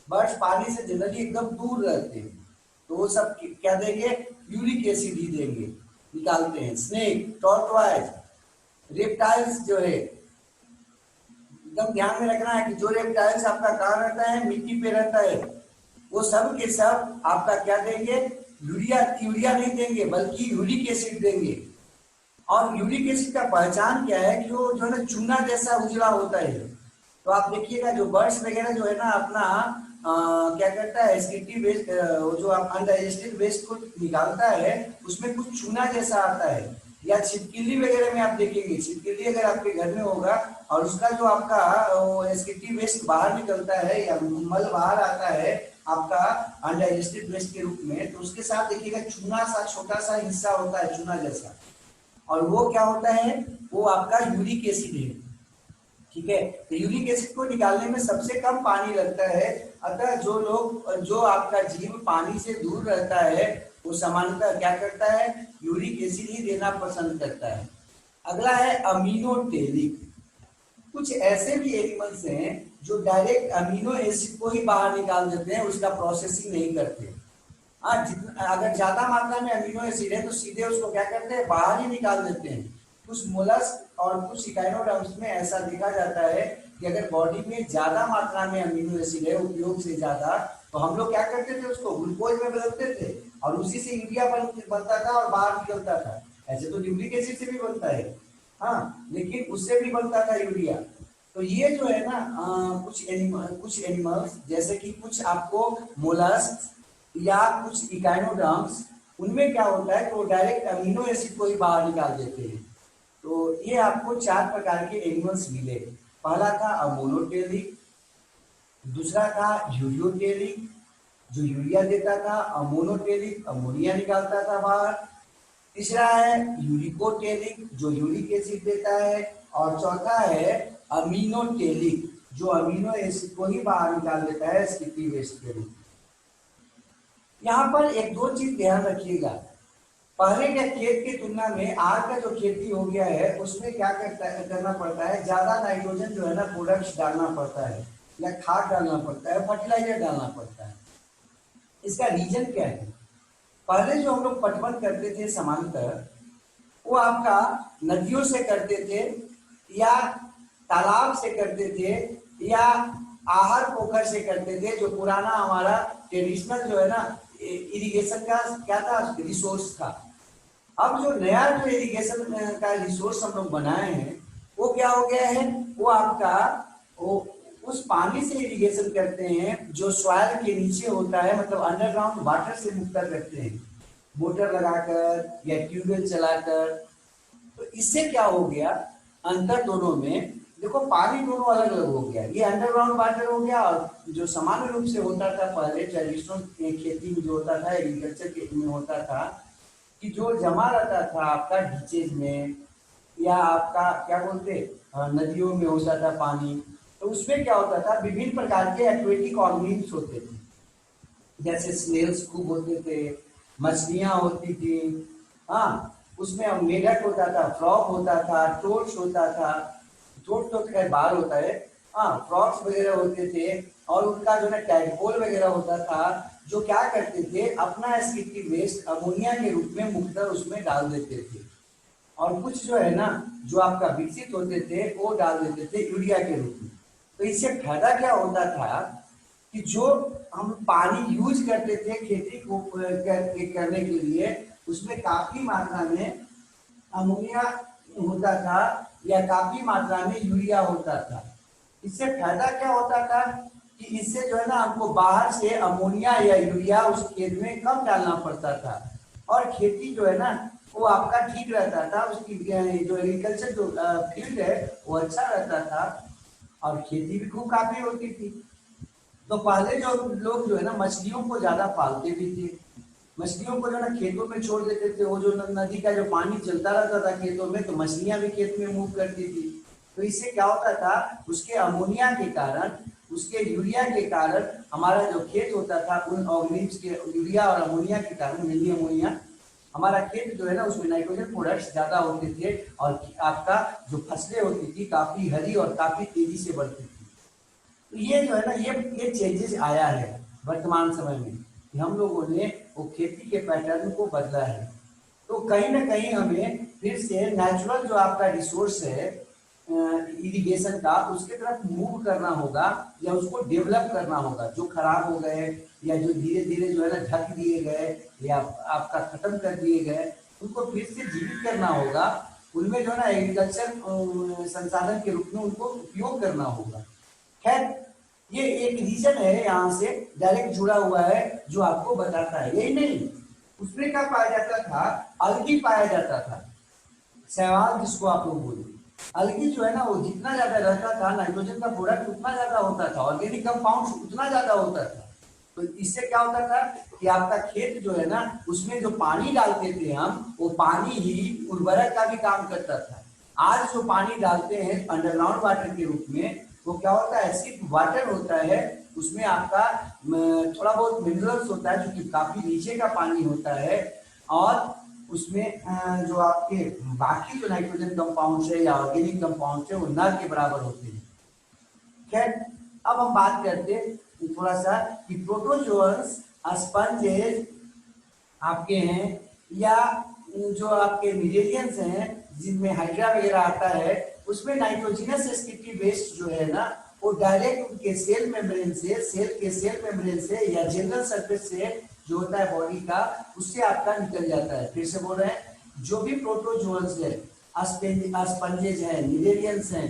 बर्ड्स पानी से जनरली एकदम दूर रहते हैं, तो वो सब क्या देंगे, यूरिक एसिड ही देंगे, निकालते हैं। स्नेक, टॉर्टवाइज, रेप्टाइल्स जो है, एकदम ध्यान में रखना है कि जो रेप्टाइल्स आपका कहाँ रहता है, मिट्टी पे रहता है, वो सब के सब आपका क्या देंगे, यूरिया नहीं देंगे बल्कि यूरिक एसिड देंगे। और यूरिक एसिड का पहचान क्या है कि वो जो है ना चूना जैसा उजला होता है। तो आप देखिएगा जो बर्ड्स वगैरह जो है ना अपना क्या करता है, एसिडिटी वेस्ट, जो आप अनडाइजेस्टेड वेस्ट को निकालता है उसमें कुछ चूना जैसा आता है। या छिपकली वगैरह में आप देखेंगे, छिपकली अगर आपके घर में होगा और उसका जो आपका एसिडिटी वेस्ट बाहर निकलता है या मल बाहर आता है आपका अनडाइजेस्टेड वेस्ट के रूप में, तो उसके साथ देखिएगा चूना सा छोटा सा हिस्सा होता है, चूना जैसा, और वो क्या होता है, वो आपका यूरिक एसिड है। ठीक है, तो यूरिक एसिड को निकालने में सबसे कम पानी लगता है। अतः जो आपका जीव पानी से दूर रहता है वो सामान्यतः क्या करता है, यूरिक एसिड ही देना पसंद करता है। अगला है अमीनोटेरिक। कुछ ऐसे भी एनिमल्स हैं जो डायरेक्ट अमीनो एसिड को ही बाहर निकाल देते हैं, उसका प्रोसेसिंग नहीं करते। हाँ, अगर ज्यादा मात्रा में अमीनो एसिड है तो सीधे उसको क्या करते हैं, बाहर ही निकाल देते हैं। कुछ मोलस्क और कुछ इकाइनोडर्म्स में ऐसा देखा जाता है कि अगर बॉडी में ज्यादा मात्रा में अमीनो एसिड है, उपयोग से ज्यादा, तो हम लोग क्या करते थे, उसको ग्लूकोज में बदलते थे और उसी से यूरिया बनता था और बाहर निकलता था। ऐसे तो यूरिक एसिड से भी बनता है, हाँ, लेकिन उससे भी बनता था यूरिया। तो ये जो है ना कुछ एनिमल्स जैसे कि कुछ आपको मोलस्क या कुछ इकाइनोडर्म्स, उनमें क्या होता है कि वो डायरेक्ट अमीनो एसिड को ही बाहर निकाल देते हैं। तो ये आपको 4 प्रकार के एनिमल्स मिले। पहला था अमोनोटेरिक, दूसरा था यूरियोटेरिक जो यूरिया देता था, अमोनोटेरिक अमोनिया निकालता था बाहर, तीसरा है यूरिकोटेरिक जो यूरिक एसिड देता है, और चौथा है अमीनोटेरिक जो अमीनो एसिड को ही बाहर निकाल देता है स्टिकी वेस्ट के रूप में। यहाँ पर एक दो चीज ध्यान रखिएगा, पहले के खेत की तुलना में आज का जो खेती हो गया है उसमें क्या करना पड़ता है, ज्यादा नाइट्रोजन जो है ना प्रोडक्ट्स डालना पड़ता है, या खाद डालना पड़ता है, फर्टिलाइजर डालना पड़ता है। इसका रीजन क्या है, पहले जो हम लोग पटवन करते थे सामान्यतः वो आपका नदियों से करते थे या तालाब से करते थे या आहर पोखर से करते थे, जो पुराना हमारा ट्रेडिशनल जो है ना इरिगेशन का क्या था, रिसोर्स था। अब जो नया जो इरिगेशन का रिसोर्स हम लोग बनाए हैं वो क्या हो गया है, वो आपका वो उस पानी से इरिगेशन करते हैं जो सॉइल के नीचे होता है, मतलब अंडरग्राउंड वाटर से मुक्तर करते हैं, मोटर लगाकर या ट्यूबवेल चलाकर। तो इससे क्या हो गया, अंतर दोनों में देखो, पानी दोनों अलग अलग हो गया। ये अंडरग्राउंड वाटर हो गया, और जो सामान्य रूप से होता था पहले ट्रेडिशनल खेती में जो होता था, एग्रीकल्चर में होता था कि जो जमा रहता था आपका डीचेज में या आपका क्या बोलते नदियों में होता था पानी, तो उसमें क्या होता था, विभिन्न प्रकार के एक्वेटिक ऑर्गेनिम्स होते थे, जैसे स्नेल्स खूब होते थे, मछलियां होती थी, हाँ, उसमें मेढक होता था, फ्रॉग होता था, टोर्च होता था, टोर्च तो खैर बाहर होता है, हाँ, फ्रॉग्स वगैरह होते थे, और उनका जो है टैडपोल वगैरह होता था, जो क्या करते थे, अपना एसिडिक वेस्ट अमोनिया के रूप में मुख्यतः उसमें डाल देते थे, और कुछ जो है ना जो आपका विकसित होते थे वो डाल देते थे यूरिया के रूप में। तो इससे फायदा क्या होता था कि जो हम पानी यूज करते थे खेती को करने के लिए, उसमें काफी मात्रा में अमोनिया होता था या काफी मात्रा में यूरिया होता था। इससे फायदा क्या होता था कि इससे जो है ना हमको बाहर से अमोनिया या यूरिया उस खेत में कम डालना पड़ता था, और खेती जो है ना वो आपका ठीक रहता था, उसकी जो एग्रीकल्चर जो फील्ड है वो अच्छा रहता था, और खेती भी खूब काफी होती थी। तो पहले जो लोग जो है ना मछलियों को ज्यादा पालते भी थे, मछलियों को जो है ना खेतों में छोड़ देते थे, वो जो नदी का जो पानी चलता रहता था खेतों में, तो मछलियां भी खेत में मूव करती थी। तो इससे क्या होता था, उसके अमोनिया के कारण उसके यूरिया के कारण हमारा जो खेत होता था उन ऑर्गेनिम्स के यूरिया और अमोनिया के कारण, मेनली अमोनिया, हमारा खेत जो है ना उसमें नाइट्रोजन प्रोडक्ट्स ज्यादा होते थे और आपका जो फसलें होती थी काफी हरी और काफी तेजी से बढ़ती थी। तो ये जो है ना ये चेंजेस आया है वर्तमान समय में कि हम लोगों ने वो खेती के पैटर्न को बदला है। तो कहीं ना कहीं हमें फिर से नेचुरल जो आपका रिसोर्स है इरिगेशन का उसके तरफ मूव करना होगा या उसको डेवलप करना होगा। जो खराब हो गए या जो धीरे धीरे जो है ना ढक दिए गए या आपका खत्म कर दिए गए उनको फिर से जीवित करना होगा। उनमें जो है ना एग्रीकल्चर संसाधन के रूप में उनको उपयोग करना होगा। खैर ये एक रीजन है यहाँ से डायरेक्ट जुड़ा हुआ है जो आपको बताता है। यही नहीं, उसमें क्या पाया जाता था, अलगी पाया जाता था, शैवाल जिसको आप लोग बोले। अलगी जो है ना वो जितना ज्यादा रहता था नाइट्रोजन का प्रोडक्ट उतना ज्यादा होता था, ऑर्गेनिक कंपाउंड उतना ज्यादा होता था। तो इससे क्या होता था कि आपका खेत जो है ना उसमें जो पानी डालते थे हम वो पानी ही उर्वरक का भी काम करता था। आज जो पानी डालते हैं अंडरग्राउंड वाटर के रूप में वो क्या होता है, सिर्फ वाटर होता है, उसमें आपका थोड़ा बहुत मिनरल्स होता है जो कि काफी नीचे का पानी होता है और उसमें जो आपके बाकी जो नाइट्रोजन कंपाउंड है या ऑर्गेनिक कंपाउंड है वो न के बराबर होते हैं। खैर अब हम बात करते हैं थोड़ा सा कि प्रोटोजोअन्स स्पंजेस आपके हैं या जो आपके मिलेरियंस हैं जिनमें हाइड्रा वगैरह आता है उसमें नाइट्रोजिनस एसटीपी बेस्ड जो है ना वो डायरेक्ट उनके सेल मेम्ब्रेन से, सेल के सेल मेम्ब्रेन से या जनरल सरफेस से जो होता है बॉडी का उससे आपका निकल जाता है। फिर से बोल रहे हैं, जो भी प्रोटोजोअन्स है, स्पंजेज है, मिलेरियंस हैं,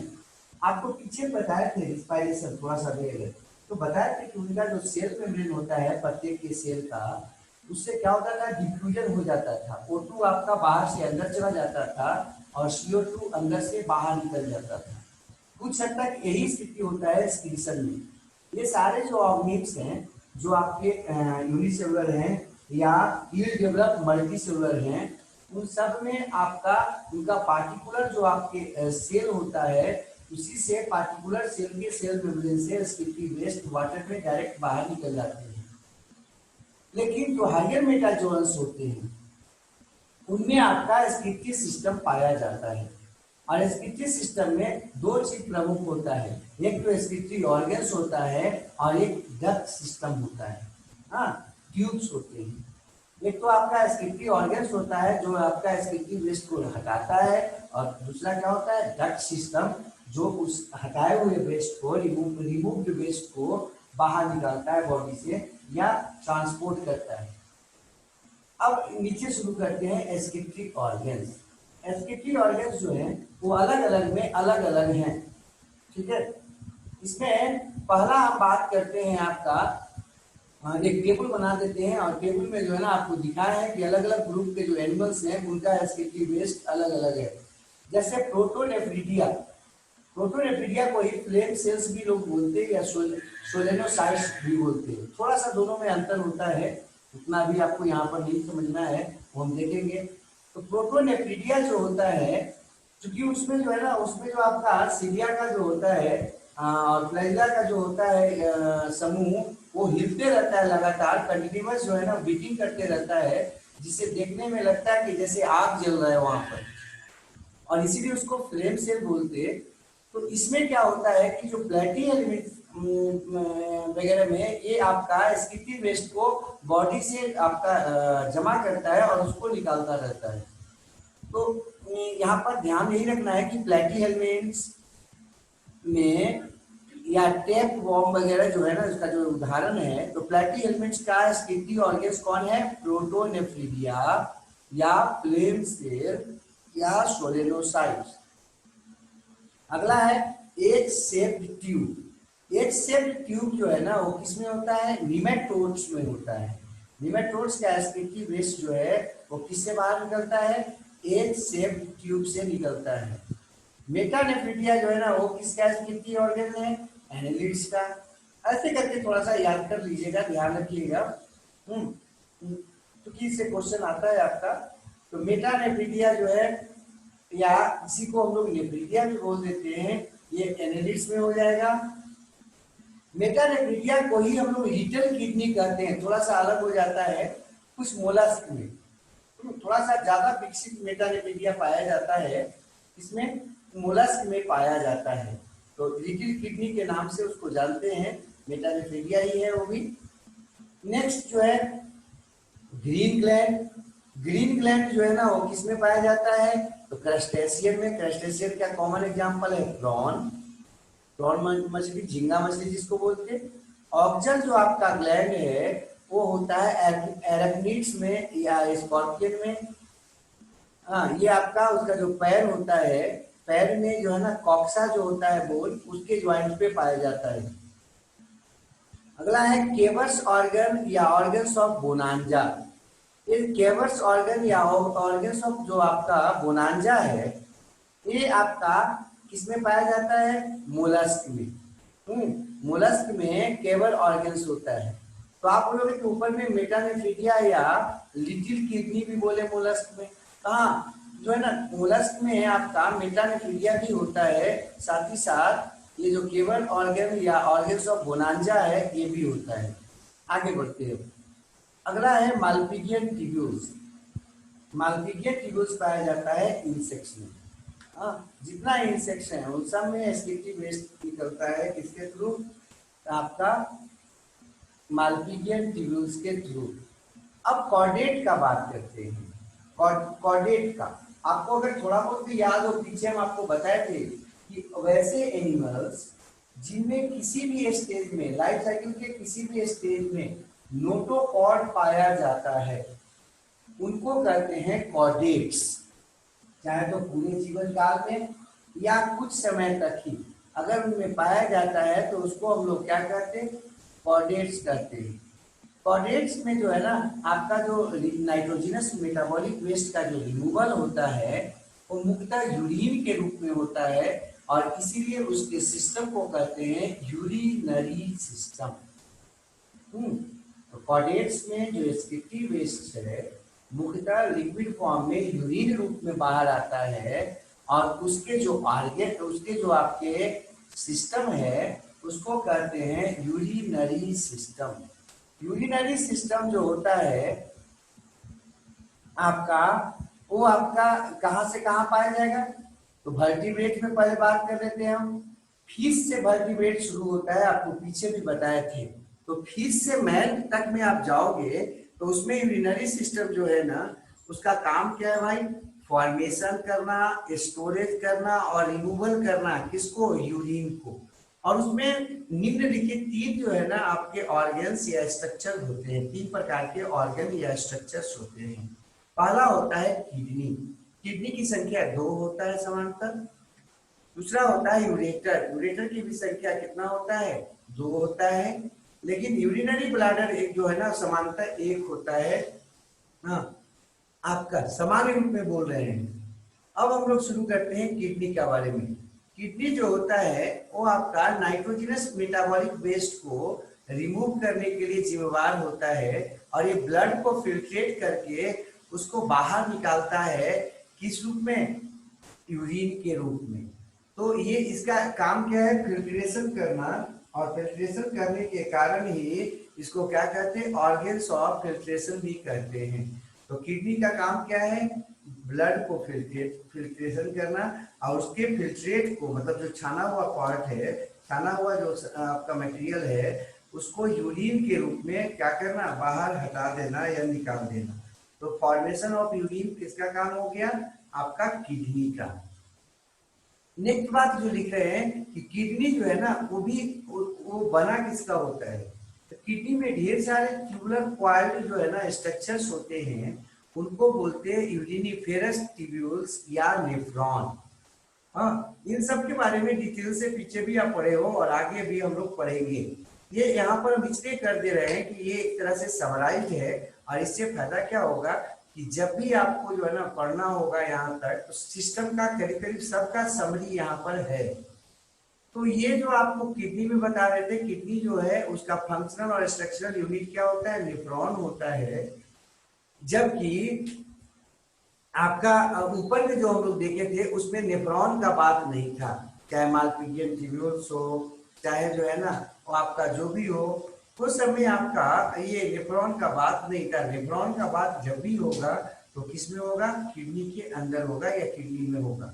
आपको पीछे बताए थे रिस्पायरेशन थोड़ा सा देर तो बताए थे कि उनका जो सेल मेम्ब्रेन होता है प्रत्येक के सेल का उससे क्या होता था, डिफ्यूजन हो जाता था। O2 आपका बाहर से अंदर चला जाता था और CO2 अंदर से बाहर निकल जाता था। कुछ हद तक यही स्थिति होता है एक्सक्रीशन में। ये सारे जो ऑर्गेनिम्स हैं जो आपके यूनिसेलुलर हैं या हील डेवलप मल्टी सेलुलर हैं उन सब में आपका उनका पार्टिकुलर जो आपके सेल होता है उसी से पार्टिकुलर सेल के सेल मेम्ब्रेन से एसटीपी बेस्ड वाटर में डायरेक्ट बाहर निकल जाते हैं। लेकिन जो हायर मेटाजोअन्स होते हैं उनमें आपका एसटीपी सिस्टम पाया जाता है और एसटीपी सिस्टम में दो चीज प्रमुख होता है, एक तो एसटीपी ऑर्गन्स होता है और एक डक्ट सिस्टम होता है। हाँ, ट्यूब्स होते हैं। एक तो आपका एसटीपी ऑर्गन्स होता है जो आपका एसटीपी वेस्ट को हटाता है और दूसरा क्या होता है, डक्ट सिस्टम जो उस हटाए हुए वेस्ट को रिमूव्ड वेस्ट को बाहर निकालता है बॉडी से या ट्रांसपोर्ट करता है। अब नीचे शुरू करते हैं एस्किट्री ऑर्गन्स। एस्किट्री ऑर्गन्स जो हैं वो अलग अलग में अलग अलग हैं, ठीक है। इसमें पहला हम बात करते हैं आपका एक टेबल बना देते हैं और टेबल में जो है ना आपको दिखाया है कि अलग अलग ग्रुप के जो एनिमल्स हैं उनका एस्किट्री वेस्ट अलग अलग है। जैसे प्रोटोनेफ्रिडिया, प्रोटोनेफ्रिडिया को ही फ्लेम सेल्स भी लोग बोलते हैं या सोलेनोसाइट्स भी बोलते हैं। थोड़ा सा दोनों में अंतर होता है, उतना भी आपको यहाँ पर नहीं समझना है, वो हम देखेंगे। तो प्रोटोनेफ्रिडिया जो होता है क्योंकि उसमें जो है ना उसमें जो आपका सीलिया का जो होता है और फ्लैजिला का जो होता है समूह वो हिलते रहता है लगातार, कंटिन्यूअस जो है ना बीटिंग करते रहता है जिससे देखने में लगता है कि जैसे आग जल रहा है वहां पर, और इसीलिए उसको फ्लेम सेल बोलते हैं। तो इसमें क्या होता है कि जो प्लेटी एलिमेंट वगैरह में ये आपका स्किटी वेस्ट को बॉडी से आपका जमा करता है और उसको निकालता रहता है। तो यहाँ पर ध्यान यही रखना है कि प्लेटी एलिमेंट्स में या टेप वॉर्म वगैरह जो है ना इसका जो उदाहरण है, तो प्लेटी एलिमेंट्स का स्किटी ऑर्गन्स कौन है, प्रोटोनेफ्रिडिया या फ्लेम सेल या सोलेनोसाइट्स। अगला है H shaped tube. H shaped tube जो है ना वो किसमें होता है, निमेटोड्स में होता है। निमेटोड्स का एस्किटी वेस्ट जो है वो किससे बाहर निकलता है, एज शेप्ड ट्यूब से निकलता है। मेटानेफ्रिडिया जो है ना वो किसका एस्किटी ऑर्गन है, एनालिड्स का। ऐसे करके थोड़ा सा याद कर लीजिएगा, ध्यान रखिएगा क्योंकि इससे क्वेश्चन आता है आपका। तो मेटानेफ्रिडिया जो है या इसी को हम लोग नेफ्रिडिया भी बोल देते हैं, ये एनालिड्स में हो जाएगा। मेटानेफ्रिडिया को ही हम लोग लिटिल किडनी कहते हैं, थोड़ा सा अलग हो जाता है कुछ मोलस्क में। थोड़ा सा ज्यादा विकसित मेटानेफ्रिडिया पाया जाता है, इसमें मोलस्क में पाया जाता है, तो लिटिल किडनी के नाम से उसको जानते हैं, मेटानेफ्रिडिया ही है वो भी। नेक्स्ट जो है ग्रीन ग्लैंड। ग्रीन ग्लैंड जो है ना वो किसमें पाया जाता है, तो क्रस्टेशियन में। क्रस्टेशियन का कॉमन एग्जांपल है प्रॉन, प्रॉन मछली, झींगा मछली जिसको बोलते हैं। ऑक्जल जो आपका ग्लैंड है वो होता है एराक्निड्स में या स्कॉर्पियन में। हाँ, ये आपका उसका जो पैर होता है, पैर में जो है ना कॉक्सा जो होता है बोल, उसके ज्वाइंट पे पाया जाता है। अगला है केवर्स ऑर्गन या ऑर्गन्स ऑफ बोनांजा। ये केवर्स ऑर्गन या ऑर्गन्स ऑफ जो आपका बोनांजा है, ये आपका किसमें पाया जाता है, मोलस्क में। मोलस्क में केवर ऑर्गन्स होता है। तो आप लोगों के ऊपर में मेटानेफ्रिडिया या लिटिल किडनी भी बोले मोलस्क में, कहा जो है ना मोलस्क में आपका मेटानेफ्रिडिया भी होता है, साथ ही साथ ये जो केवर ऑर्गन या ऑर्गन्स ऑफ बोनांजा है ये भी होता है। आगे बढ़ते हैं, अगला है मालपिगियन ट्यूब्यूल्स। मालपिगियन ट्यूब्यूल्स पाया जाता है इंसेक्ट्स में। हाँ, जितना इंसेक्ट्स है उन सब में एस्केटिव वेस्ट निकलता है, किसके थ्रू, आपका मालपिगियन ट्यूब्यूल्स के थ्रू। अब कॉर्डेट का बात करते हैं। कॉर्डेट का आपको अगर थोड़ा बहुत भी याद हो, पीछे हम आपको बताए थे कि वैसे एनिमल्स जिनमें किसी भी स्टेज में, लाइफ साइकिल के किसी भी स्टेज में नोटोकॉर्ड पाया जाता है, उनको कहते हैं कॉर्डेट्स। चाहे तो पूरे जीवन काल में या कुछ समय तक ही अगर उनमें पाया जाता है तो उसको हम लोग क्या कहते हैं, कॉर्डेट्स कहते हैं। कॉर्डेट्स में जो है ना आपका जो नाइट्रोजनस मेटाबॉलिक वेस्ट का जो रिमूवल होता है वो मुख्यतः यूरिन के रूप में होता है, और इसीलिए उसके सिस्टम को कहते हैं यूरिनरी सिस्टम। तो कॉर्डेट्स में जो एक्सक्रीटिव वेस्ट है मुख्यतः लिक्विड फॉर्म में यूरिन रूप में बाहर आता है, और उसके जो ऑर्गन, उसके जो आपके सिस्टम है उसको कहते हैं यूरिनरी सिस्टम। यूरिनरी सिस्टम जो होता है आपका, वो आपका कहां से कहां पाया जाएगा, तो वर्टिब्रेट में पहले बात कर लेते हैं हम। फिश से वर्टिब्रेट शुरू होता है, आपको पीछे भी बताए थे। तो फिश से मैल तक में आप जाओगे तो उसमें यूरिनरी सिस्टम जो है ना उसका काम क्या है भाई, फॉर्मेशन करना, स्टोरेज करना और रिमूवल करना, किसको, यूरिन को। और उसमें निम्नलिखित तीन जो है ना आपके ऑर्गन्स या स्ट्रक्चर होते हैं, तीन प्रकार के ऑर्गन या स्ट्रक्चर्स होते हैं। पहला होता है किडनी। किडनी की संख्या 2 होता है समांतर। दूसरा होता है यूरेटर। यूरेटर की भी संख्या कितना होता है, 2 होता है। लेकिन यूरिनरी ब्लैडर एक जो है ना समांतर 1 होता है। हाँ, आपका सामान्य रूप में बोल रहे हैं। अब हम लोग शुरू करते हैं किडनी के बारे में। किडनी जो होता है वो आपका नाइट्रोजनस मेटाबॉलिक वेस्ट को रिमूव करने के लिए जिम्मेवार होता है, और ये ब्लड को फिल्ट्रेट करके उसको बाहर निकालता है, किस रूप में, यूरिन के रूप में। तो ये इसका काम क्या है, फिल्ट्रेशन करना, और फिल्ट्रेशन करने के कारण ही इसको क्या कहते हैं, ऑर्गन्स ऑफ फिल्ट्रेशन भी कहते हैं। तो किडनी का काम क्या है, ब्लड को फिल्ट्रेशन करना, और उसके फिल्ट्रेट को, मतलब जो छाना हुआ पार्ट है, छाना हुआ जो आपका मटेरियल है उसको यूरिन के रूप में क्या करना, बाहर हटा देना या निकाल देना। तो फॉर्मेशन ऑफ यूरिन किसका काम हो गया, आपका किडनी का। नेक्स्ट बात जो लिख रहे हैं कि किडनी जो है ना वो बना किसका होता है, तो किडनी में ढेर सारे ट्यूबुलर कॉइल्ड जो है ना स्ट्रक्चर्स होते हैं, उनको बोलते हैं यूरिनिफेरस ट्यूब्यूल्स या नेफ्रॉन। हाँ, इन सब के बारे में डिटेल से पीछे भी आप पढ़े हो और आगे भी हम लोग पढ़ेंगे। ये यहाँ पर हम इसलिए कर दे रहे हैं कि ये एक तरह से समराइज है, और इससे फायदा क्या होगा कि जब भी आपको जो है ना पढ़ना होगा यहाँ तक, तो सिस्टम का करीब करीब सबका समरी यहाँ पर है। तो ये जो आपको किडनी में बता रहे थे, किडनी जो है उसका फंक्शनल और स्ट्रक्चरल यूनिट क्या होता है, नेफ्रॉन होता है। जबकि आपका ऊपर में जो हम लोग देखे थे उसमें नेफ्रॉन का बात नहीं था, चाहे मालपिजियन ट्यूब्यूल्स हो, चाहे जो है ना और आपका जो भी हो, उस समय आपका ये नेफ्रॉन का बात नहीं था। नेफ्रॉन का बात जब भी होगा तो किस में होगा? किडनी के अंदर होगा या किडनी में होगा।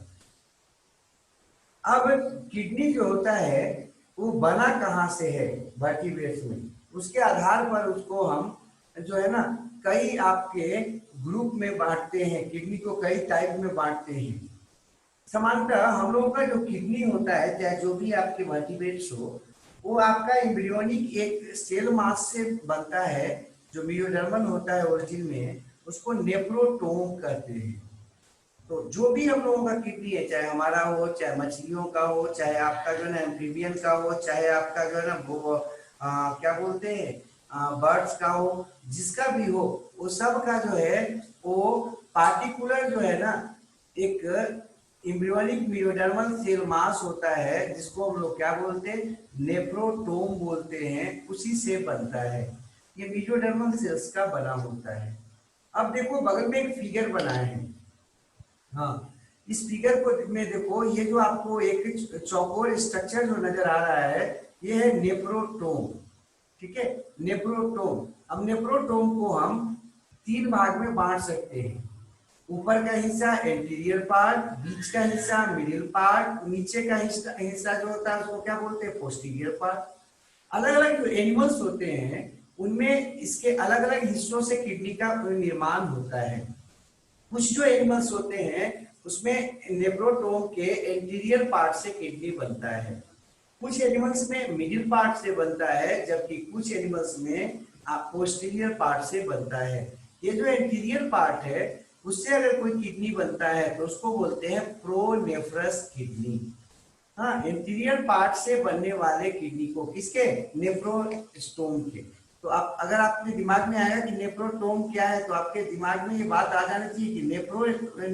अब किडनी जो होता है वो बना कहाँ से है? वर्टिब्रेट्स में। उसके आधार पर उसको हम जो है ना कई आपके ग्रुप में बांटते हैं, किडनी को कई टाइप में बांटते हैं। सामान्यतः हम लोगों का जो किडनी होता है, चाहे जो भी आपके वर्टिब्रेट्स हो, वो आपका एम्ब्रियोनिक एक सेल मास से बनता है, जो मियोडर्मल होता है ओरिजिन में, उसको नेफ्रोटोम कहते हैं। तो जो भी हम लोगों का किडनी है, चाहे हमारा हो, चाहे मछलियों का हो, चाहे आपका जो है ना एम्फीबियन का हो, चाहे आपका जो है ना वो क्या बोलते हैं बर्ड्स का हो, जिसका भी हो, वो सब का जो है वो पार्टिकुलर जो है ना एक एम्ब्रियोनिक मियोडर्मल सेल मास होता है, जिसको हम लोग क्या बोलते हैं? नेफ्रोटोम बोलते हैं। उसी से बनता है, ये मियोडर्मल सेल्स का बना होता है। अब देखो बगल में एक फिगर बनाए हैं। हाँ, इस फिगर को में देखो, ये जो आपको एक चौकोर स्ट्रक्चर जो नजर आ रहा है, ये है नेफ्रोटोम। ठीक है, नेफ्रोटोम। अब नेफ्रोटोम को हम तीन भाग में बांट सकते हैं। ऊपर का हिस्सा एंटीरियर पार्ट, बीच का हिस्सा मिडिल पार्ट, नीचे का हिस्सा जो होता है उसको क्या बोलते हैं? Posterior part. अलग अलग जो एनिमल्स होते हैं उनमें इसके अलग अलग हिस्सों से किडनी का निर्माण होता है। कुछ जो एनिमल्स होते हैं उसमें नेफ्रोटोम के एंटीरियर पार्ट से किडनी बनता है, कुछ एनिमल्स में मिडिल पार्ट से बनता है, जबकि कुछ एनिमल्स में पोस्टीरियर पार्ट से बनता है। ये जो एंटीरियर पार्ट है उससे अगर कोई किडनी बनता है तो उसको बोलते हैं प्रोनेफ्रस किडनी। हाँ, इंटीरियर पार्ट से बनने वाले किडनी को किसके? नेफ्रोस्टोम के। तो आप अगर आपके दिमाग में आएगा कि नेफ्रोटोम क्या है, तो आपके दिमाग में ये बात आ जानी चाहिए कि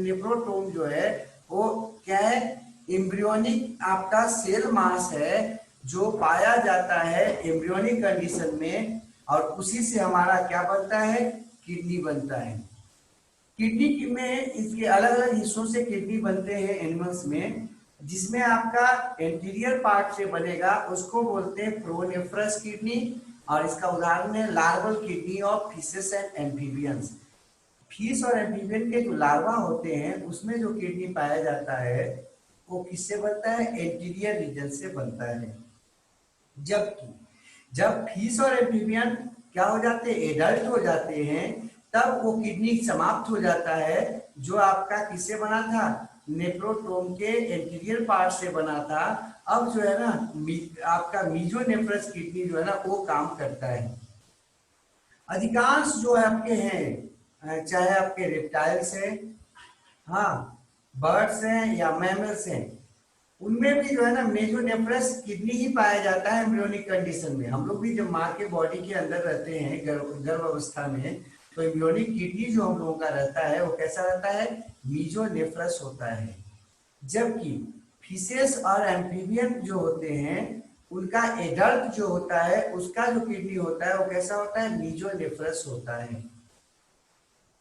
नेफ्रोटोम जो है वो क्या है? एम्ब्रियोनिक आपका सेल मास है जो पाया जाता है एम्ब्रियोनिक कंडीशन में, और उसी से हमारा क्या बनता है? किडनी बनता है। किडनी में इसके अलग अलग हिस्सों से किडनी बनते हैं एनिमल्स में, जिसमें आपका एंटीरियर पार्ट से बनेगा उसको बोलते हैं प्रोनेफ्रस किडनी, और इसका उदाहरण है larval kidney of fishes and amphibians. Fish और एम्फीबियन के जो लार्वा होते हैं उसमें जो किडनी पाया जाता है वो किससे बनता है? एंटीरियर रीजन से बनता है। जबकि जब फिश और एम्फीबियन क्या हो जाते हैं? एडल्ट हो जाते हैं, तब वो किडनी समाप्त हो जाता है, जो आपका किससे बना था? नेफ्रोटोम के एंटीरियर पार्ट से बना था। अब जो है ना आपका मीजोनेफ्रस किडनी जो है ना वो काम करता है। अधिकांश जो है आपके हैं, चाहे आपके रेप्टाइल्स हैं, हाँ, बर्ड्स हैं या मैमल्स हैं, उनमें भी जो है ना मेजोनेफ्रस किडनी ही पाया जाता है एम्ब्रियोनिक कंडीशन में। हम लोग भी जब माँ के बॉडी के अंदर रहते हैं गर्भ अवस्था में, तो एम्ब्रियोनिक किडनी जो हम लोगों का रहता है वो कैसा रहता है? मेजोनेफ्रस होता है। जबकि फिशेस और एम्फीबियन जो होते हैं उनका एडल्ट जो होता है उसका जो किडनी होता है वो कैसा होता है? मेजोनेफ्रस होता है।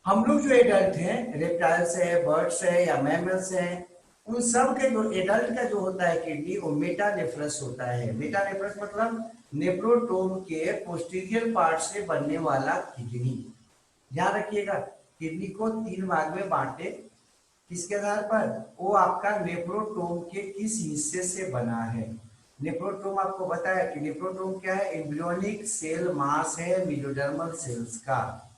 हम लोग जो एडल्ट हैं, रेप्टाइल्स है, बर्ड्स है या मैमल्स हैं, उन सब के जो एडल्ट का जो होता है किडनी वो मेटानेफ्रस होता है। मेटानेफ्रस मतलब नेफ्रोटोम के पोस्टीरियर पार्ट से बनने वाला किडनी। ध्यान रखिएगा, किडनी को तीन भाग में बांटे, किसके आधार पर? वो आपका नेफ्रोटोम के किस हिस्से से बना है। नेफ्रोटोम आपको बताया कि नेफ्रोटोम क्या है? एम्ब्रियोनिक सेल मास है मेसोडर्मल सेल्स का।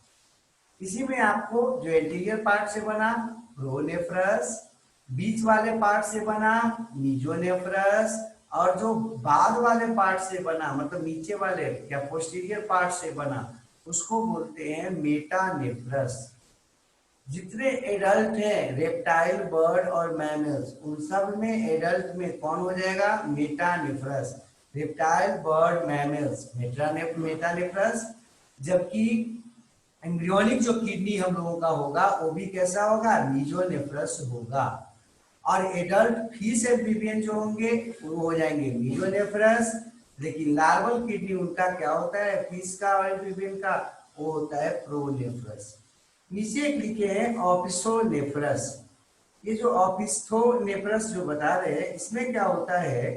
इसी में आपको जो एंटीरियर पार्ट से बना प्रोनेफ्रस, बीच वाले पार्ट से बना मीजोनेफ्रस, और जो बाद वाले पार्ट से बना मतलब नीचे वाले या पोस्टीरियर पार्ट से बना उसको बोलते हैं मेटानेफ्रस। जितने एडल्ट हैं रेप्टाइल, बर्ड और मैमल्स, उन सब में एडल्ट में कौन हो जाएगा? Metanephros. Reptile, bird, mammals metanephros. जबकि एम्ब्रियोनिक जो किडनी हम लोगों का होगा वो भी कैसा होगा? मेसोनेफ्रस होगा। और एडल्ट फिश एम्फीबियन जो होंगे वो हो जाएंगे मेसोनेफ्रस। लेकिन लार्वल किडनी उनका क्या होता है? फिश का और एम्फीबियन का वो होता है प्रोनेफ्रस। नीचे एक लिखे हैं ऑपिस्थोनेफ्रस। ये जो ऑपिस्थोनेफ्रस जो बता रहे हैं इसमें क्या होता है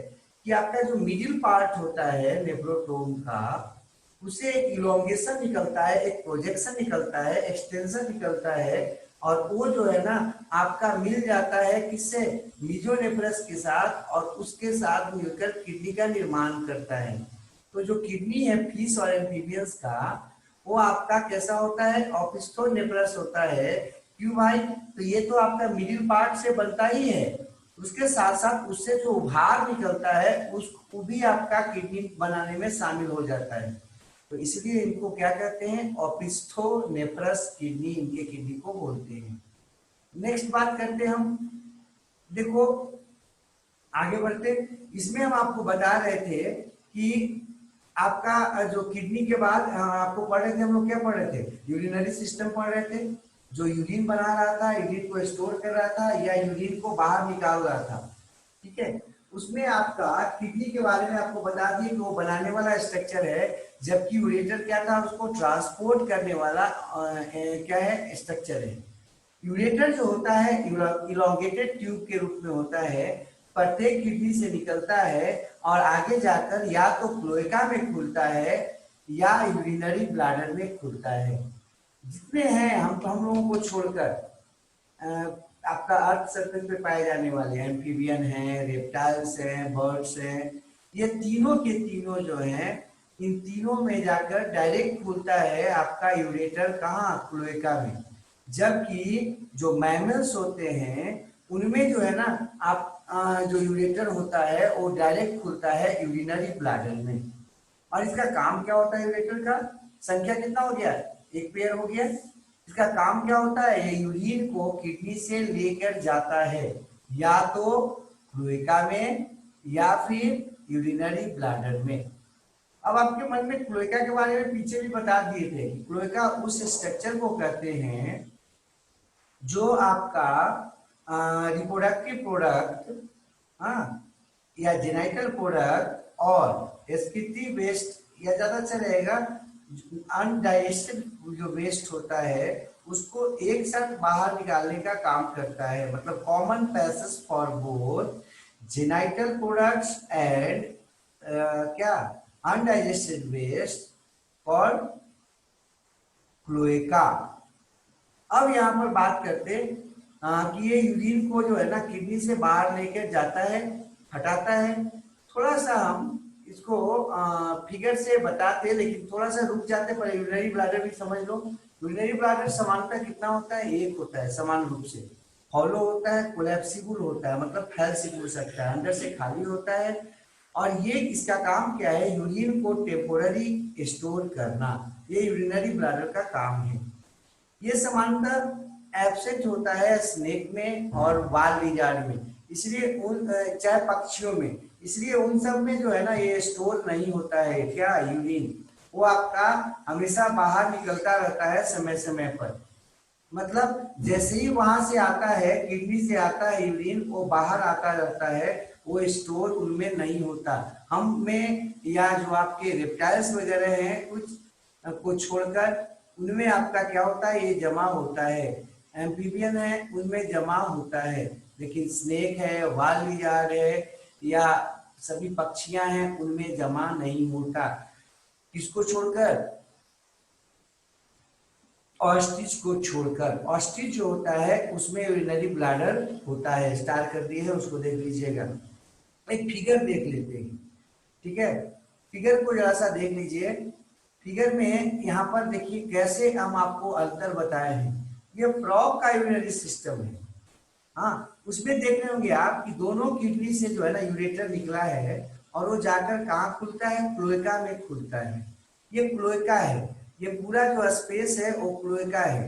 कि आपका जो मिडिल पार्ट होता है नेफ्रोटोम का, उसे एक इलोंगेशन निकलता है, एक प्रोजेक्शन निकलता है, एक्सटेंशन निकलता है, और वो जो है ना आपका मिल जाता है किससे, मीजोनेफ्रस के साथ, और उसके साथ मिलकर किडनी का निर्माण करता है। तो जो किडनी है फिश और एम्फीबियंस का, वो आपका कैसा होता है, ऑपिस्थोनेफ्रस होता है। क्यों भाई, तो ये तो आपका मिडिल पार्ट से बनता ही है, उसके साथ साथ उससे जो उभार निकलता है उसको भी आपका किडनी बनाने में शामिल हो जाता है। तो इसलिए इनको क्या कहते हैं, ऑपिस्थोनेफ्रस किडनी, इनके किडनी को बोलते हैं। नेक्स्ट बात करते हैं हम, देखो आगे बढ़ते, इसमें हम आपको बता रहे थे कि आपका जो किडनी के बाद आपको पढ़ रहे थे, हम लोग क्या पढ़ रहे थे, यूरिनरी सिस्टम पढ़ रहे थे, जो यूरिन बना रहा था, यूरिन को स्टोर कर रहा था या यूरिन को बाहर निकाल रहा था। ठीक है, उसमें आपका किडनी के बारे में आपको बता दिए कि वो बनाने वाला स्ट्रक्चर है, जबकि यूरेटर क्या था, उसको ट्रांसपोर्ट करने वाला क्या है, स्ट्रक्चर है। यूरेटर जो होता है इलोंगेटेड ट्यूब के रूप में होता है, प्रत्येक किडनी से निकलता है और आगे जाकर या तो क्लोएका में खुलता है या यूरिनरी ब्लैडर में खुलता है। जितने हैं हम लोगों को छोड़कर आपका अर्थ सर्कल पे पाए जाने वाले एम्फीबियन हैं, रेप्टाइल्स हैं, बर्ड्स हैं, ये तीनों के तीनों जो हैं, इन तीनों में जाकर डायरेक्ट खुलता है आपका यूरेटर, कहाँ, क्लोएका में। जबकि जो मैमल्स होते हैं उनमें जो है ना आप जो यूरेटर होता है वो डायरेक्ट खुलता है यूरिनरी ब्लैडर में। और इसका काम क्या होता है यूरेटर का, संख्या कितना हो गया, एक पेयर हो गया। इसका काम क्या होता है, ये यूरिन को किडनी से लेकर जाता है या तो क्लोएका में या फिर यूरिनरी ब्लैडर में। अब आपके मन में क्लोएका के बारे में पीछे भी बता दिए थे, क्लोएका उस स्ट्रक्चर को कहते हैं जो आपका रिप्रोडक्टिव प्रोडक्ट, हाँ, या जेनाइटल प्रोडक्ट और एक्सक्रीटिव वेस्ट, या ज्यादा अच्छा रहेगा अनडाइजेस्टेड जो वेस्ट होता है उसको एक साथ बाहर निकालने का काम करता है। मतलब common passage for both genital products and क्या, अनडाइजेस्टेड वेस्ट फॉर क्लोएका। अब यहाँ पर बात करते कि ये यूरिन को जो है ना किडनी से बाहर लेकर जाता है, हटाता है। थोड़ा सा हम इसको फिगर से बताते, लेकिन थोड़ा सा रुक जाते, पर यूरिनरी ब्लैडर भी समझ लो। यूरिनरी ब्लैडर समानता कितना होता है, एक होता है समान रूप से, हॉलो होता है, कोलैप्सिबल होता है, मतलब फैल से फूल सकता है, अंदर से खाली होता है। और ये इसका काम क्या है, यूरिन को टेम्पोररी स्टोर करना, ये यूरिनरी ब्लैडर का काम है। ये समानता एब्सेंट होता है स्नेक में और बाल लिजार्ड में, इसलिए उन चाहे पक्षियों में, इसलिए उन सब में जो है ना ये स्टोर नहीं होता है क्या, यूरिन, वो आपका हमेशा बाहर निकलता रहता है समय समय पर। मतलब जैसे ही वहां से आता है, किडनी से आता है यूरिन, वो बाहर आता रहता है, वो स्टोर उनमें नहीं होता। हम में या जो आपके रेप्टाइल्स वगैरह हैं कुछ को छोड़कर, उनमें आपका क्या होता है, ये जमा होता है। एम्फीबियन है उनमें जमा होता है, लेकिन स्नेक है, वाल लिजार्ड है, या सभी पक्षियां हैं उनमें जमा नहीं होता। किसको छोड़कर, ऑस्ट्रिच को छोड़कर। ऑस्ट्रिच जो होता है उसमें यूरिनरी ब्लैडर होता है, स्टार कर दिए है, उसको देख लीजिएगा। एक फिगर देख लेते हैं, ठीक है, फिगर को जरा सा देख लीजिए। फिगर में यहाँ पर देखिए कैसे हम आपको अंतर बताए हैं। ये फ्रॉग का यूरिनरी सिस्टम है, हाँ, उसमें देख रहे होंगे आप कि दोनों किडनी से जो है ना यूरेटर निकला है और वो जाकर कहाँ खुलता है, क्लोएका में खुलता है। ये क्लोएका है, ये पूरा जो स्पेस है वो क्लोएका है।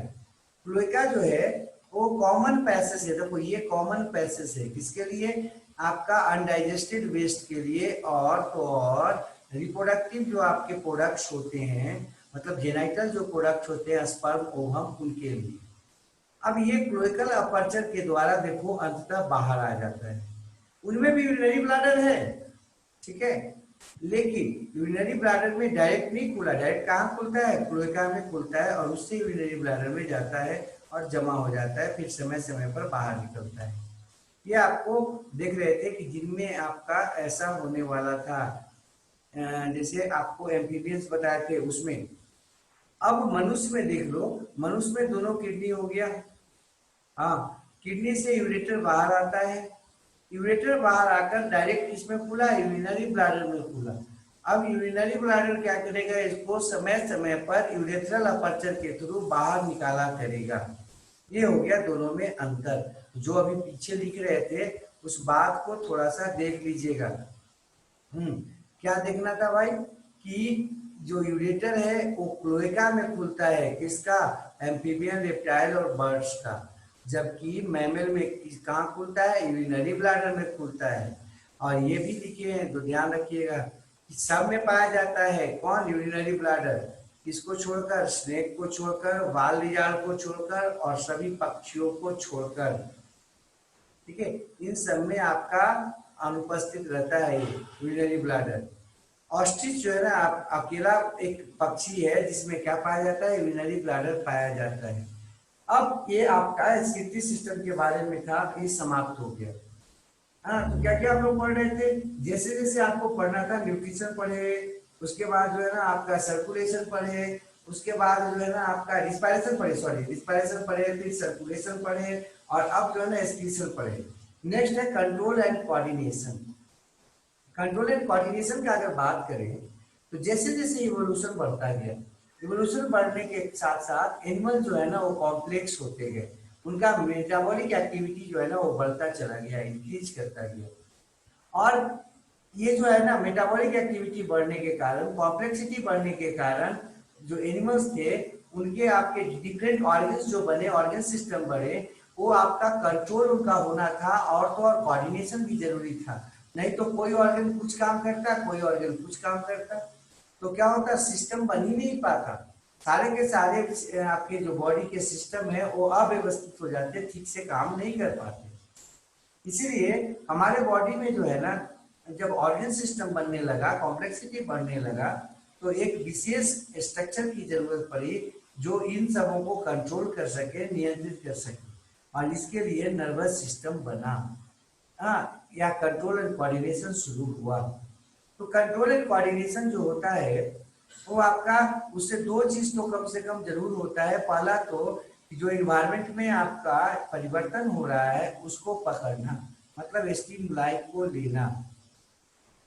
क्लोएका जो है वो कॉमन पैसेज है, देखो ये कॉमन पैसेज है, किसके लिए, आपका अनडाइजेस्टेड वेस्ट के लिए, और तो और रिप्रोडक्टिव जो आपके प्रोडक्ट्स होते हैं, मतलब जेनाइटल जो प्रोडक्ट होते हैं, स्पर्म, ओवम, उनके लिए। अब ये क्लोइकल अपर्चर के द्वारा देखो अंततः बाहर आ जाता है। उनमें भी यूरिनरी ब्लैडर है, ठीक है, लेकिन यूरिनरी ब्लैडर में डायरेक्ट नहीं खुला, डायरेक्ट कहाँ खुलता है, क्लोइका में खुलता है, और उससे यूरिनरी ब्लैडर में जाता है और जमा हो जाता है, फिर समय समय पर बाहर निकलता है। ये आपको देख रहे थे कि जिनमें आपका ऐसा होने वाला था, जैसे आपको एम्फीबियंस बताए थे उसमें। अब मनुष्य में देख लो, मनुष्य में दोनों किडनी हो गया। हाँ, किडनी से यूरेटर बाहर आता है, यूरेटर बाहर आकर डायरेक्ट इसमें खुला, यूरिनरी ब्लैडर में खुला। अब यूरिनरी ब्लैडर क्या करेगा, इसको समय समय पर यूरेथ्रल अपर्चर के थ्रू बाहर निकाला करेगा। ये हो गया दोनों में अंतर। जो अभी पीछे लिख रहे थे उस बात को थोड़ा सा देख लीजिएगा। क्या देखना था भाई, कि जो यूरेटर है वो क्लोएका में खुलता है, किसका, एम्फीबियन, रेप्टाइल और बर्ड्स का। जबकि मैमल में कहाँ खुलता है, यूरिनरी ब्लैडर में खुलता है। और ये भी लिखे हैं तो ध्यान रखिएगा कि सब में पाया जाता है। कौन, यूरिनरी ब्लैडर, किसको छोड़कर, स्नेक को छोड़कर, वाल रिजार्ड को छोड़कर और सभी पक्षियों को छोड़कर। ठीक है, इन सब में आपका अनुपस्थित रहता है ये यूरिनरी ब्लैडर। ऑस्ट्रिच जो है ना, आप अकेला एक पक्षी है जिसमें क्या पाया जाता है, यूरिनरी ब्लैडर पाया जाता है। अब ये आपका स्कीटी सिस्टम के बारे में था, ये समाप्त हो गया। हाँ, तो क्या क्या हम लोग पढ़ रहे थे, जैसे जैसे आपको पढ़ना था, न्यूट्रिशन पढ़े, उसके बाद जो है ना आपका सर्कुलेशन पढ़े, उसके बाद जो है ना आपका रिस्पायरेशन पढ़े, सॉरी रिस्पायरेशन पढ़े, फिर सर्कुलेशन पढ़े, और अब जो है ना एक्सक्रीशन पढ़े। नेक्स्ट है control and coordination. Control and coordination का अगर बात करें तो जैसे जैसे इवोल्यूशन बढ़ता गया, इवोल्यूशन बढ़ने के साथ साथ एनिमल जो है ना वो कॉम्प्लेक्स होते गए, उनका मेटाबॉलिक एक्टिविटी जो है ना वो बढ़ता चला गया, इंक्रीज करता गया। और ये जो है ना मेटाबॉलिक एक्टिविटी बढ़ने के कारण, कॉम्प्लेक्सिटी बढ़ने के कारण, जो एनिमल्स थे उनके आपके डिफरेंट ऑर्गन्स जो बने, ऑर्गन सिस्टम बढ़े, वो आपका कंट्रोल उनका होना था, और तो और कोऑर्डिनेशन भी जरूरी था। नहीं तो कोई ऑर्गन कुछ काम करता, कोई ऑर्गन कुछ काम करता, तो क्या होता, सिस्टम बन ही नहीं पाता। सारे के सारे आपके जो बॉडी के सिस्टम है वो अव्यवस्थित हो जाते, ठीक से काम नहीं कर पाते। इसीलिए हमारे बॉडी में जो है ना, जब ऑर्गन सिस्टम बनने लगा, कॉम्प्लेक्सिटी बढ़ने लगा, तो एक विशेष स्ट्रक्चर की जरूरत पड़ी जो इन सबों को कंट्रोल कर सके, नियंत्रित कर सके, और इसके लिए नर्वस सिस्टम बना। हाँ, या कंट्रोल एंड कोऑर्डिनेशन शुरू हुआ। तो कंट्रोल एंड कोऑर्डिनेशन जो होता है वो आपका, उससे दो चीज तो कम से कम जरूर होता है। पहला तो जो इन्वायरमेंट में आपका परिवर्तन हो रहा है उसको पकड़ना, मतलब स्टिमुलाई को लेना।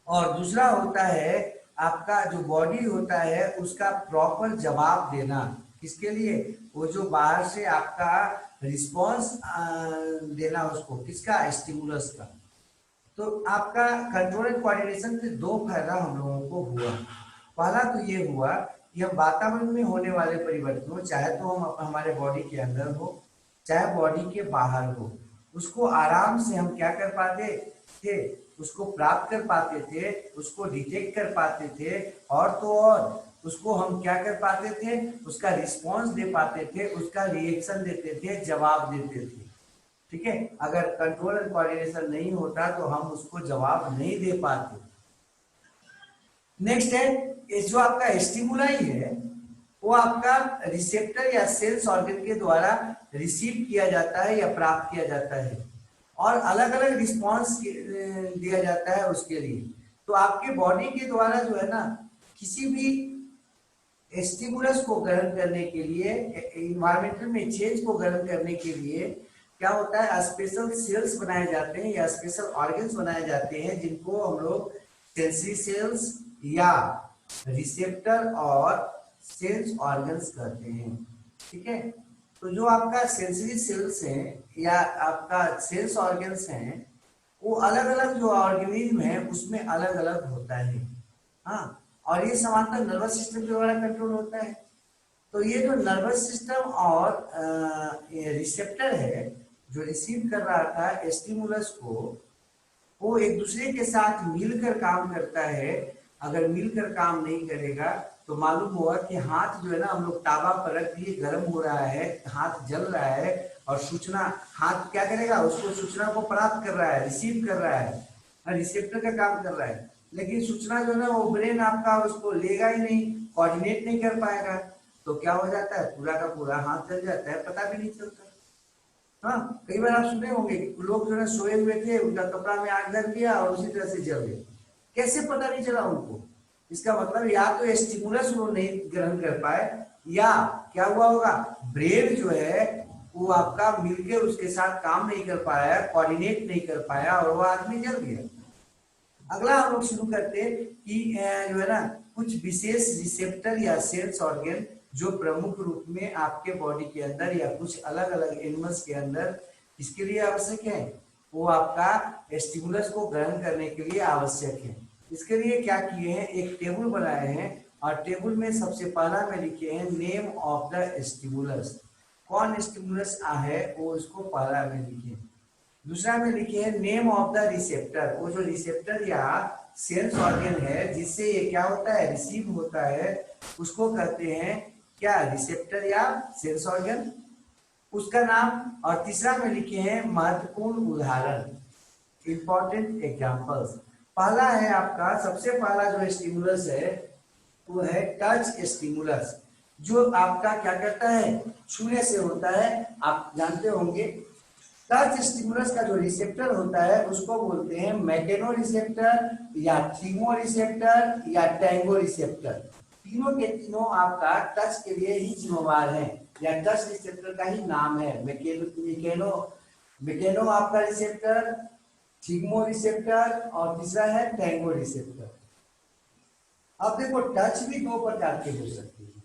और दूसरा होता है आपका जो बॉडी होता है उसका प्रॉपर जवाब देना। किसके लिए, वो जो बाहर से आपका रिस्पॉन्स देना उसको, किसका, स्टिमुलस का। तो आपका कंट्रोल एंड कोऑर्डिनेशन से दो फायदा हम लोगों को हुआ। पहला तो ये हुआ कि हम वातावरण में होने वाले परिवर्तनों, चाहे तो हम हमारे बॉडी के अंदर हो चाहे बॉडी के बाहर हो, उसको आराम से हम क्या कर पाते थे, उसको प्राप्त कर पाते थे, उसको डिटेक्ट कर पाते थे, और तो और उसको हम क्या कर पाते थे, उसका रिस्पॉन्स दे पाते थे, उसका रिएक्शन देते थे, जवाब देते थे। ठीक है, अगर कंट्रोल एंड कोऑर्डिनेशन नहीं होता तो हम उसको जवाब नहीं दे पाते। नेक्स्ट है, इस जो आपका स्टिमुलाई है वो आपका रिसेप्टर या सेंस ऑर्गन के द्वारा रिसीव किया जाता है या प्राप्त किया जाता है, और अलग अलग रिस्पॉन्स दिया जाता है उसके लिए। तो आपके बॉडी के द्वारा जो है ना, किसी भी स्टिमुलस को ग्रहण करने के लिए, इन्वायरमेंटल में चेंज को ग्रहण करने के लिए क्या होता है, स्पेशल सेल्स बनाए जाते हैं या स्पेशल ऑर्गन्स बनाए जाते हैं, जिनको हम लोग सेंसरी सेल्स या रिसेप्टर और सेंस ऑर्गन्स कहते हैं। ठीक है, तो जो आपका सेंसरी सेल्स हैं या आपका सेंस ऑर्गन्स हैं, वो अलग अलग जो ऑर्गेनिज्म है उसमें अलग अलग होता है। हाँ, और ये समांतर नर्वस सिस्टम के द्वारा कंट्रोल होता है। तो ये जो नर्वस सिस्टम और रिसेप्टर है जो रिसीव कर रहा था स्टिमुलस को, वो एक दूसरे के साथ मिलकर काम करता है। अगर मिलकर काम नहीं करेगा तो मालूम होगा कि हाथ जो है ना, हम लोग ताबा पर रख दिए, गर्म हो रहा है, हाथ जल रहा है, और सूचना, हाथ क्या करेगा, उसको सूचना को प्राप्त कर रहा है, रिसीव कर रहा है, रिसेप्टर का काम कर रहा है। लेकिन सूचना जो है ना वो ब्रेन आपका उसको लेगा ही नहीं, कोऑर्डिनेट नहीं कर पाएगा, तो क्या हो जाता है, पूरा का पूरा हाथ जल जाता है, पता भी नहीं चलता। हाँ, कई बार आप सुने होंगे लोग जो है सोए हुए थे, उनका कपड़ा में आग लग गया और उसी तरह से जल गए। कैसे पता नहीं चला उनको? इसका मतलब या तो स्टिमुलस वो नहीं ग्रहण कर पाए, या क्या हुआ होगा, ब्रेन जो है वो आपका मिलकर उसके साथ काम नहीं कर पाया, कोऑर्डिनेट नहीं कर पाया और वो आदमी जल गया। अगला हम लोग शुरू करते हैं कि जो है ना कुछ विशेष रिसेप्टर या सेंस ऑर्गन जो प्रमुख रूप में आपके बॉडी के अंदर या कुछ अलग अलग एनिमल्स के अंदर इसके लिए आवश्यक है, वो आपका स्टिमुलस को ग्रहण करने के लिए आवश्यक है। इसके लिए क्या किए हैं, एक टेबल बनाए हैं और टेबल में सबसे पहला में लिखे हैं नेम ऑफ द स्टिमुलस। कौन स्टिमुलस है वो इसको पहला में लिखे। दूसरा में लिखे हैं नेम ऑफ द रिसेप्टर, वो जो रिसेप्टर या सेंस ऑर्गन है जिससे ये क्या होता है, रिसीव होता है, उसको कहते हैं क्या, रिसेप्टर या सेंस ऑर्गन, उसका नाम। और तीसरा में लिखे हैं महत्वपूर्ण उदाहरण, इंपॉर्टेंट एग्जांपल्स। पहला है आपका, सबसे पहला जो स्टिमुलस है वो है टच स्टिमुलस, जो आपका क्या करता है, छूने से होता है। आप जानते होंगे टच स्टिमुलस का जो रिसेप्टर होता है उसको बोलते हैं मैकेनो रिसेप्टर या थीमो रिसेप्टर या टैंगो रिसेप्टर। तीनों के तीनों आपका टच के लिए ही जिम्मेवार हैं, या टच रिसेप्टर का ही नाम है। मैकेनो आपका रिसेप्टर, थीमो रिसेप्टर और तीसरा है टैंगो रिसेप्टर। अब देखो टच भी दो प्रकार के हो सकते हैं,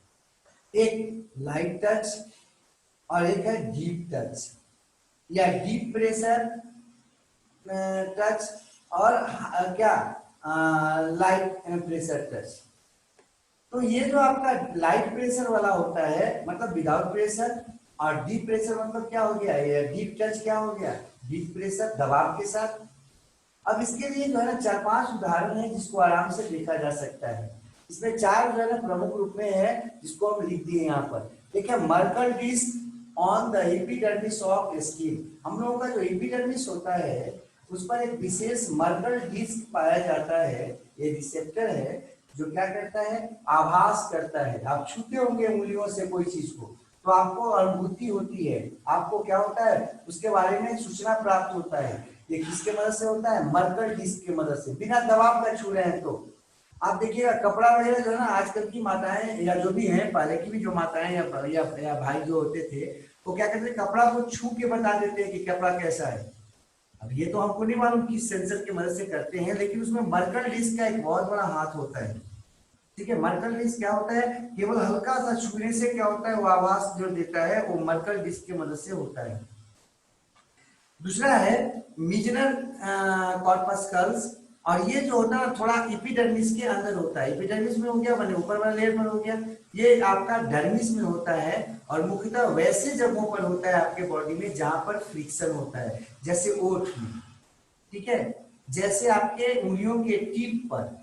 एक लाइट टच और एक है डीप टच या डीप प्रेशर टच और क्या लाइट प्रेशर टच। तो ये जो आपका लाइट प्रेशर वाला होता है मतलब विदाउट प्रेशर, और डीप प्रेशर मतलब क्या हो गया, ये डीप टच क्या हो गया, डीप प्रेशर दबाव के साथ। अब इसके लिए जो है ना 4-5 उदाहरण है जिसको आराम से देखा जा सकता है। इसमें 4 जो है ना प्रमुख रूप में है जिसको हम लिख दिए यहाँ पर। देखिए Merkel disc on the epidermis of skin, हम लोगों का जो एपिडर्मिस होता है उस पर एक विशेष मर्कल डिस्क पाया जाता है। ये रिसेप्टर है जो क्या करता है, आभास करता है। आप छूते होंगे उंगलियों से कोई चीज को तो आपको अनुभूति होती है, आपको क्या होता है उसके बारे में सूचना प्राप्त होता है। ये किसके मदद से होता है, मर्कल डिस्क की मदद से, बिना दबाव का छू रहे हैं। तो आप देखिएगा कपड़ा वगैरह जो है ना आजकल की माताएं या जो भी हैं, पहले की भी जो माताएं या भाई जो होते थे वो क्या करते थे, कपड़ा को छू के बता देते हैं कि कपड़ा कैसा है। अब ये तो हमको नहीं मालूम किस सेंसर की मदद से करते हैं, लेकिन उसमें मर्कल डिस्क का एक बहुत बड़ा हाथ होता है। ठीक है, मर्कल डिस्क क्या होता है, केवल हल्का सा छूने से क्या होता है वो आवाज जो देता है वो मर्कल डिस्क की मदद से होता है। दूसरा है मिजनर कॉर्पस्कल्स, और ये जो होता है थोड़ा एपिडर्मिस के अंदर होता है। एपिडर्मिस में हो गया मैंने ऊपर वाला लेयर पर हो गया, ये आपका डर्मिस में होता है और मुख्यतः वैसे जगहों पर होता है आपके बॉडी में जहां पर फ्रिक्शन होता है, जैसे ओठ में, ठीक है, जैसे आपके उंगलियों के टिप पर।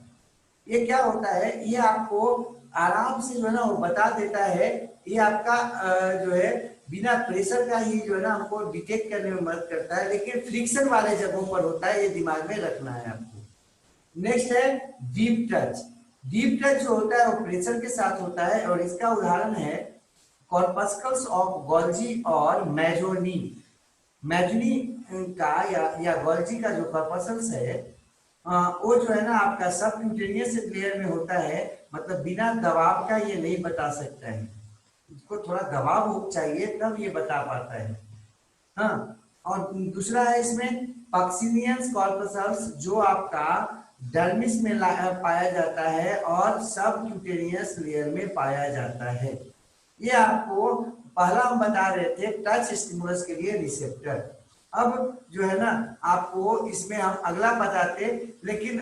ये क्या होता है, ये आपको आराम से जो है ना वो बता देता है। ये आपका जो है बिना प्रेशर का ही जो है ना हमको डिटेक्ट करने में मदद करता है, लेकिन फ्रिक्शन वाले जगहों पर होता है, ये दिमाग में रखना है आपको। नेक्स्ट है डीप टच। डीप टच जो होता है वो प्रेशर के साथ होता है और इसका उदाहरण है कॉर्पस्कल्स ऑफ गोल्जी और मैजोनी। मैजोनी का या गोल्जी का जो कॉर्पस्कल्स है वो जो है ना आपका सबक्यूटेनियस लेयर में होता है, मतलब बिना दबाव का ये नहीं बता सकता है, इसको थोड़ा दबाव चाहिए तब ये बता पाता है। हाँ, और दूसरा है इसमें पक्सिनियंस कॉर्पस्कल्स जो आपका डर्मिस में पाया जाता है और सबक्यूटेनियस लेयर में पाया जाता है। ये आपको पहला हम बता रहे थे टच स्टिमुलस के लिए रिसेप्टर। अब जो है ना आपको इसमें हम अगला बताते, लेकिन